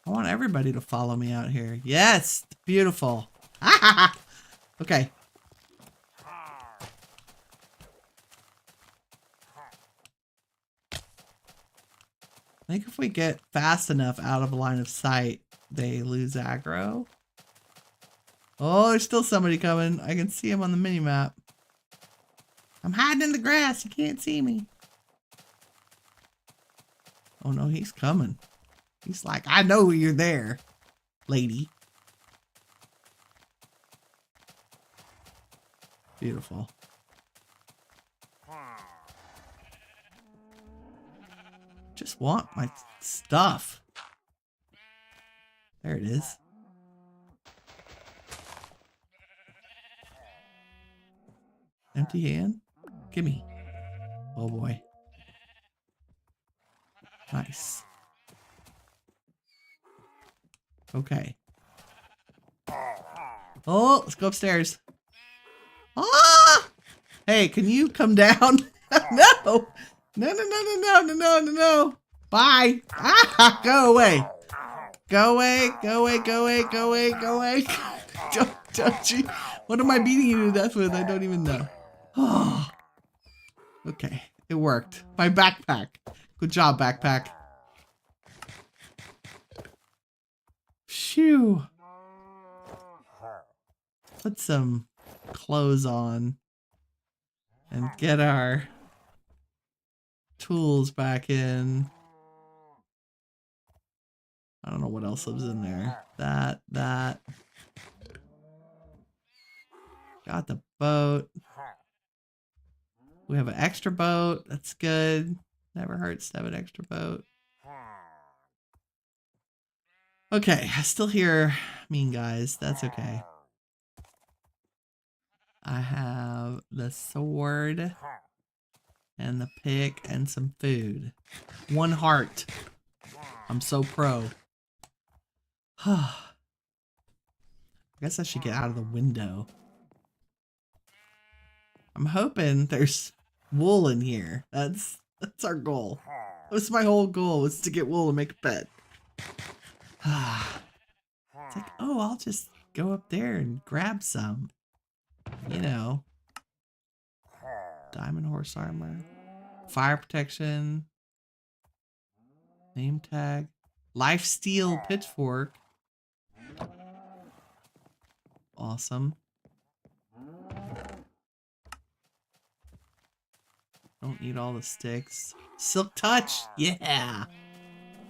I want everybody to follow me out here. Yes! Beautiful. Okay. I think if we get fast enough out of line of sight, they lose aggro. Oh, there's still somebody coming. I can see him on the mini-map. I'm hiding in the grass. You can't see me. Oh no, he's coming. He's like, I know you're there, lady. Beautiful. Just want my stuff. There it is. Empty hand? Gimme. Oh boy. Nice. Okay. Oh, let's go upstairs. Ah! Hey, can you come down? No! No. Bye. Ah, go away. Go away. Don't you. What am I beating you to death with? I don't even know. Oh. Okay, it worked. My backpack. Good job, backpack. Phew. Put some clothes on and get our tools back in. I don't know what else lives in there. That. Got the boat. We have an extra boat. That's good. Never hurts to have an extra boat. Okay, I still hear mean guys. That's okay. I have the sword and the pick and some food. 1 heart. I'm so pro. I guess I should get out of the window. I'm hoping there's wool in here. That's our goal. That's my whole goal, was to get wool and make a bed. It's like, oh, I'll just go up there and grab some. You know. Diamond horse armor. Fire protection. Name tag. Lifesteal pitchfork. Awesome. Don't need all the sticks. Silk touch. Yeah.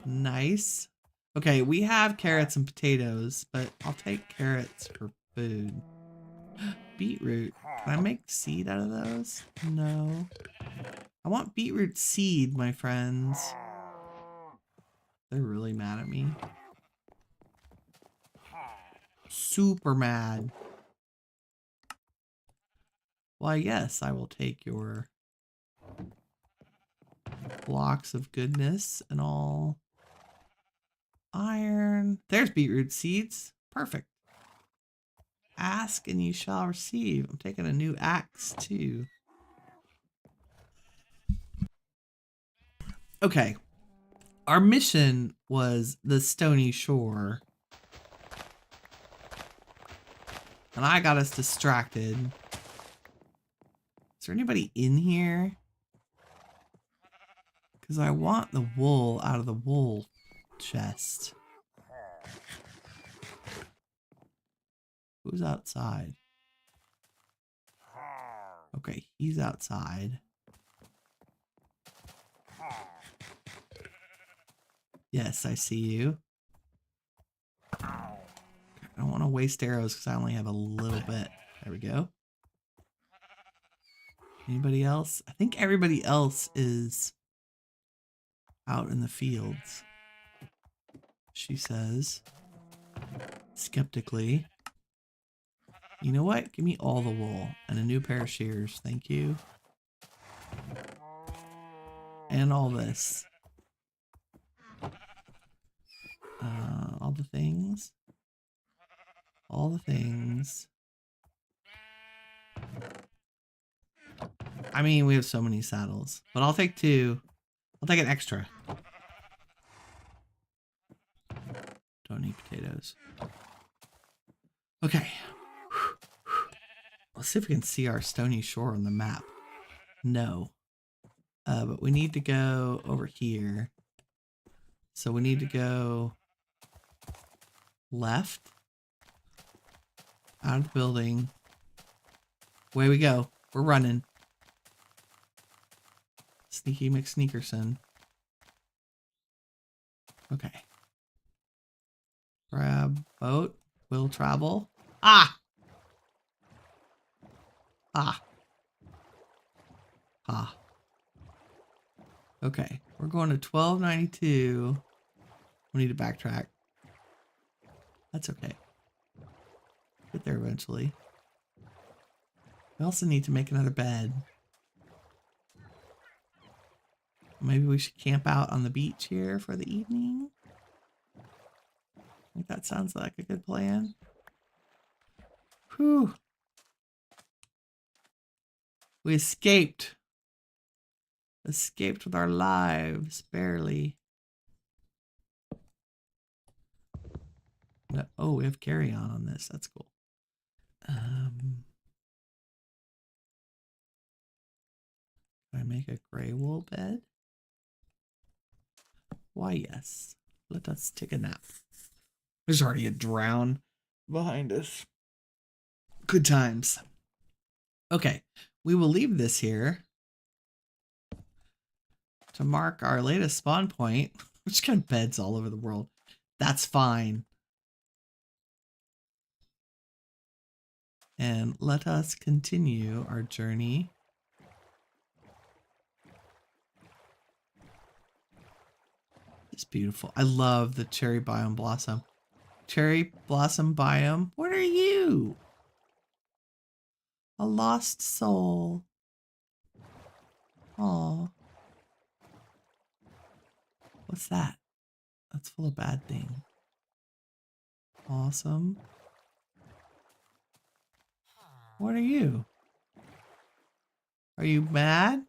Nice. Okay, we have carrots and potatoes, but I'll take carrots for food. Beetroot. Can I make seed out of those? No. I want beetroot seed, my friends. They're really mad at me. Super mad. Why, yes, I will take your blocks of goodness and all. Iron. There's beetroot seeds. Perfect. Ask and you shall receive. I'm taking a new axe too. Okay. Our mission was the stony shore. And I got us distracted. Is there anybody in here? Because I want the wool out of the wool chest. Who's outside? Okay, he's outside. Yes, I see you. I don't want to waste arrows because I only have a little bit. There we go. Anybody else? I think everybody else is out in the fields. She says, skeptically. You know what? Give me all the wool and a new pair of shears. Thank you. And all this. All the things. All the things. I mean, we have so many saddles, but I'll take 2. I'll take an extra. Don't need potatoes. Okay. Let's see if we can see our stony shore on the map. No. But we need to go over here. So we need to go left. Out of the building. Away we go. We're running. Sneaky McSneakerson. Okay. Grab boat. Will travel. Ah! Ah. Ah. Okay. We're going to 1292. We need to backtrack. That's okay. Get there eventually. We also need to make another bed. Maybe we should camp out on the beach here for the evening. I think that sounds like a good plan. Whew. We escaped. Escaped with our lives, barely. No, oh, we have carry-on on this. That's cool. Can I make a gray wool bed? Why, yes. Let us take a nap. There's already a drown behind us. Good times. Okay, we will leave this here to mark our latest spawn point. Which kind of beds all over the world. That's fine. And let us continue our journey. It's beautiful. I love the cherry biome blossom. Cherry blossom biome. What are you? A lost soul. Oh. What's that? That's full of bad things. Awesome. What are you? Are you mad?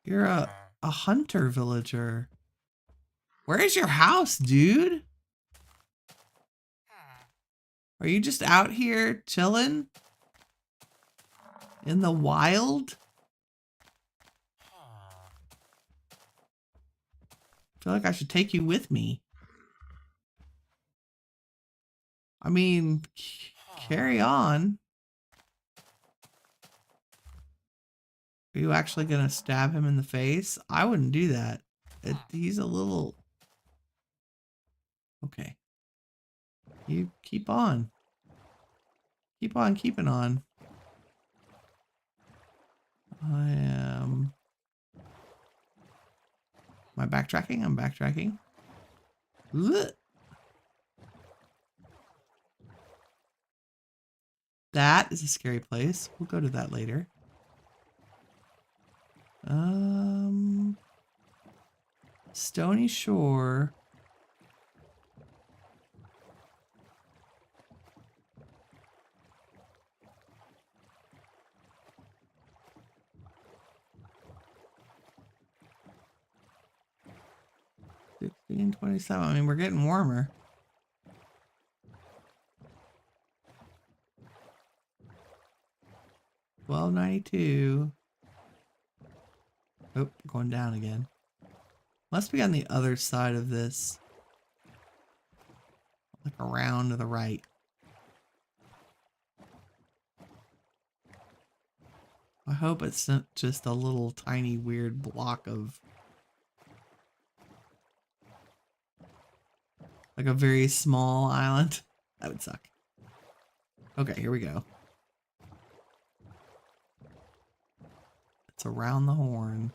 You're a hunter villager. Where is your house, dude? Are you just out here chilling? In the wild? I feel like I should take you with me. I mean, carry on. Are you actually gonna stab him in the face? I wouldn't do that. He's a little... Okay. You keep on. Keep on keeping on. I am... Am I backtracking? I'm backtracking. Ugh. That is a scary place. We'll go to that later. Stony Shore. $16.27. I mean, we're getting warmer. $12.92. Oh, going down again. Must be on the other side of this. Like around to the right. I hope it's not just a little tiny weird block of... Like a very small island. That would suck. Okay, here we go. It's around the horn.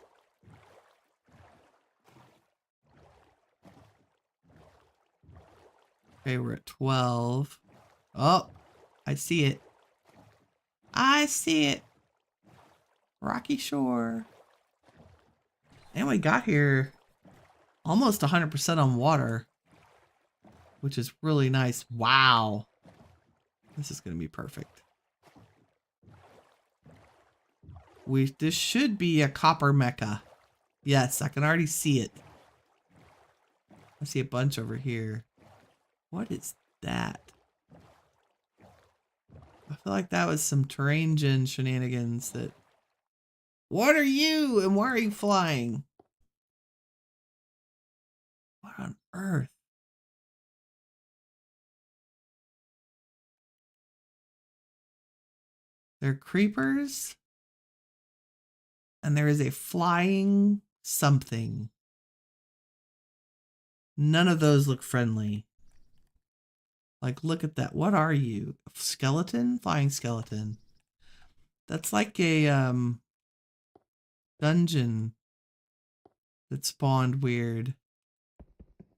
Okay, we're at 12. Oh, I see it. I see it. Rocky Shore. And we got here almost 100% on water, which is really nice. Wow. This is going to be perfect. This should be a copper mecca. Yes, I can already see it. I see a bunch over here. What is that? I feel like that was some terrain gen shenanigans that... What are you? And why are you flying? What on earth? They're creepers. And there is a flying something. None of those look friendly. Like, look at that. What are you? A skeleton? Flying skeleton. That's like a dungeon that spawned weird.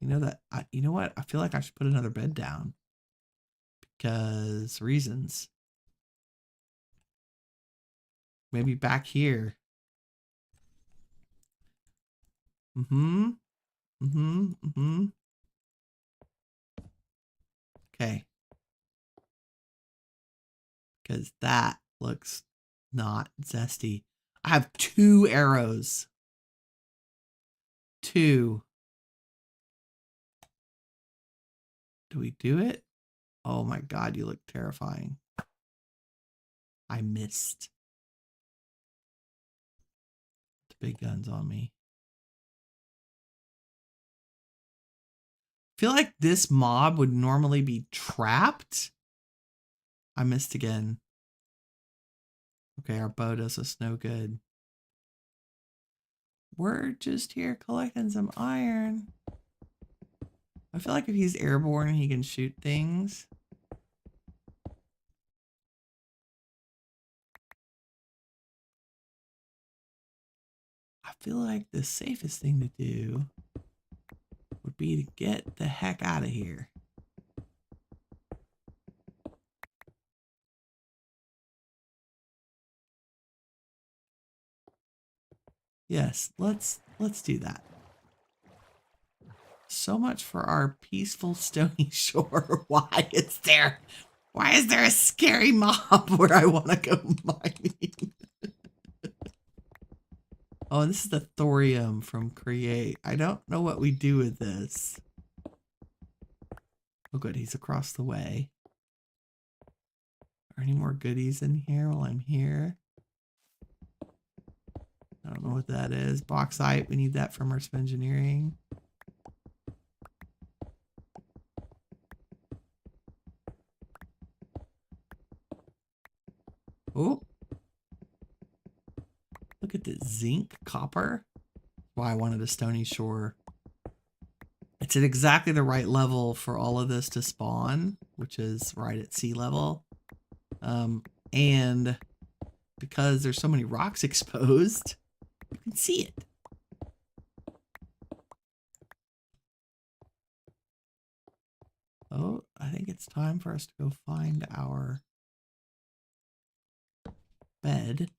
You know that? You know what? I feel like I should put another bed down because reasons. Maybe back here. Okay. Because that looks not zesty. I have 2 arrows. 2. Do we do it? Oh my God, you look terrifying. I missed. The big guns on me. I feel like this mob would normally be trapped. I missed again. Okay, our bow does us no good. We're just here collecting some iron. I feel like if he's airborne, he can shoot things. I feel like the safest thing to do would be to get the heck out of here. Yes, let's do that. So much for our peaceful stony shore. Why is there a scary mob where I want to go mining? Oh, this is the thorium from Create. I don't know what we do with this. Oh good, he's across the way. Are any more goodies in here while I'm here? I don't know what that is. Bauxite, we need that from our engineering. Oh. Look at the zinc, copper. Why I wanted a stony shore. It's at exactly the right level for all of this to spawn, which is right at sea level. And because there's so many rocks exposed, you can see it. Oh, I think it's time for us to go find our bed.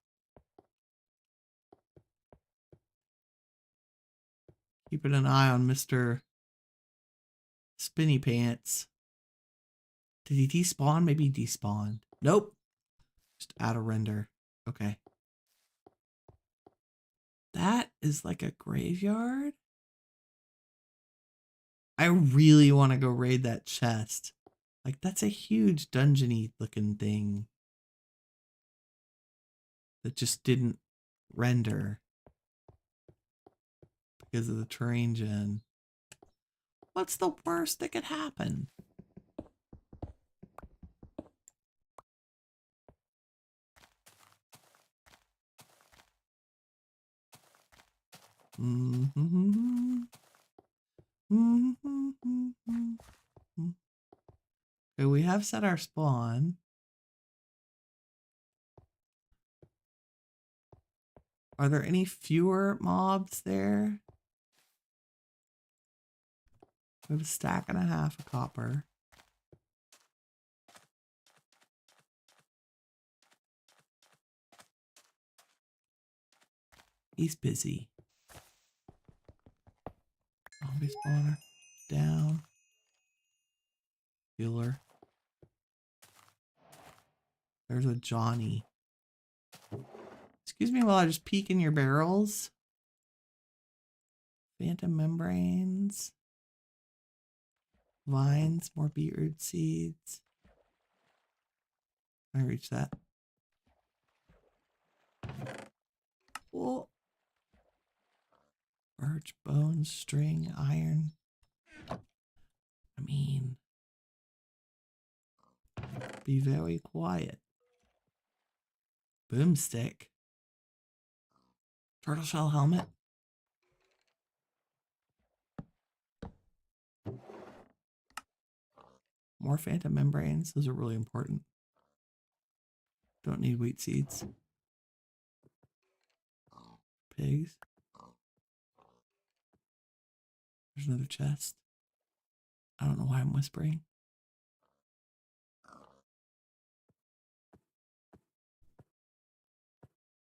Keeping an eye on Mr. Spinny Pants. Did he despawn? Maybe he despawned. Nope. Just out of render. Okay. That is like a graveyard. I really want to go raid that chest. Like, that's a huge dungeony looking thing that just didn't render because of the terrain gen. What's the worst that could happen? Okay, we have set our spawn. Are there any fewer mobs there? We have a stack and a half of copper. He's busy. Zombie spawner. Down. Healer. There's a Johnny. Excuse me while I just peek in your barrels. Phantom membranes. Vines. More beetroot seeds. I reach that. Oh. Birch, bones, string, iron. I mean, be very quiet. Boomstick. Turtle shell helmet. More phantom membranes. Those are really important. Don't need wheat seeds. Pigs. There's another chest. I don't know why I'm whispering.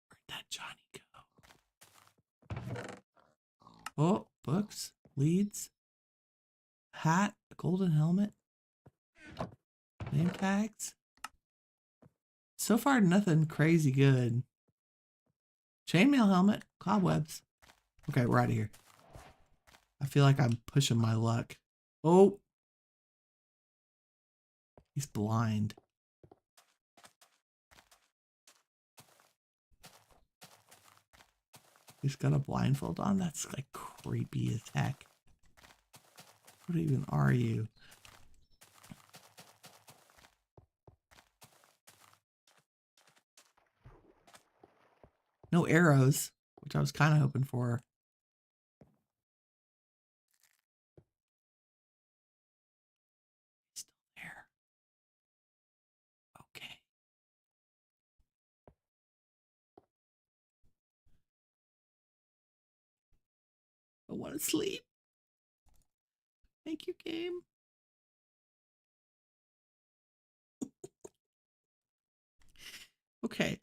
Where'd that Johnny go? Oh, books, leads, hat, golden helmet, name tags. So far, nothing crazy good. Chainmail helmet, cobwebs. Okay, we're out of here. I feel like I'm pushing my luck. Oh, he's blind. He's got a blindfold on. That's like creepy as heck. What even are you? No arrows, which I was kind of hoping for. He's still there. Okay. I want to sleep. Thank you, game. Okay.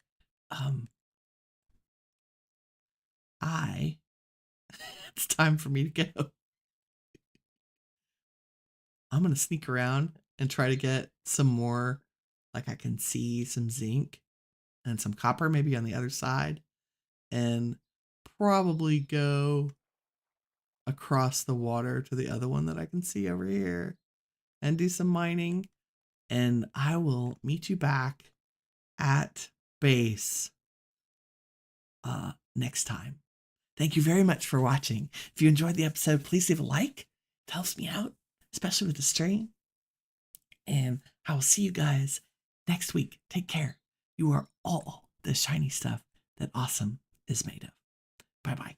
It's time for me to go. I'm going to sneak around and try to get some more, like I can see some zinc and some copper maybe on the other side, and probably go across the water to the other one that I can see over here and do some mining. And I will meet you back at base next time. Thank you very much for watching. If you enjoyed the episode, please leave a like. It helps me out, especially with the stream. And I will see you guys next week. Take care. You are all the shiny stuff that awesome is made of. Bye-bye.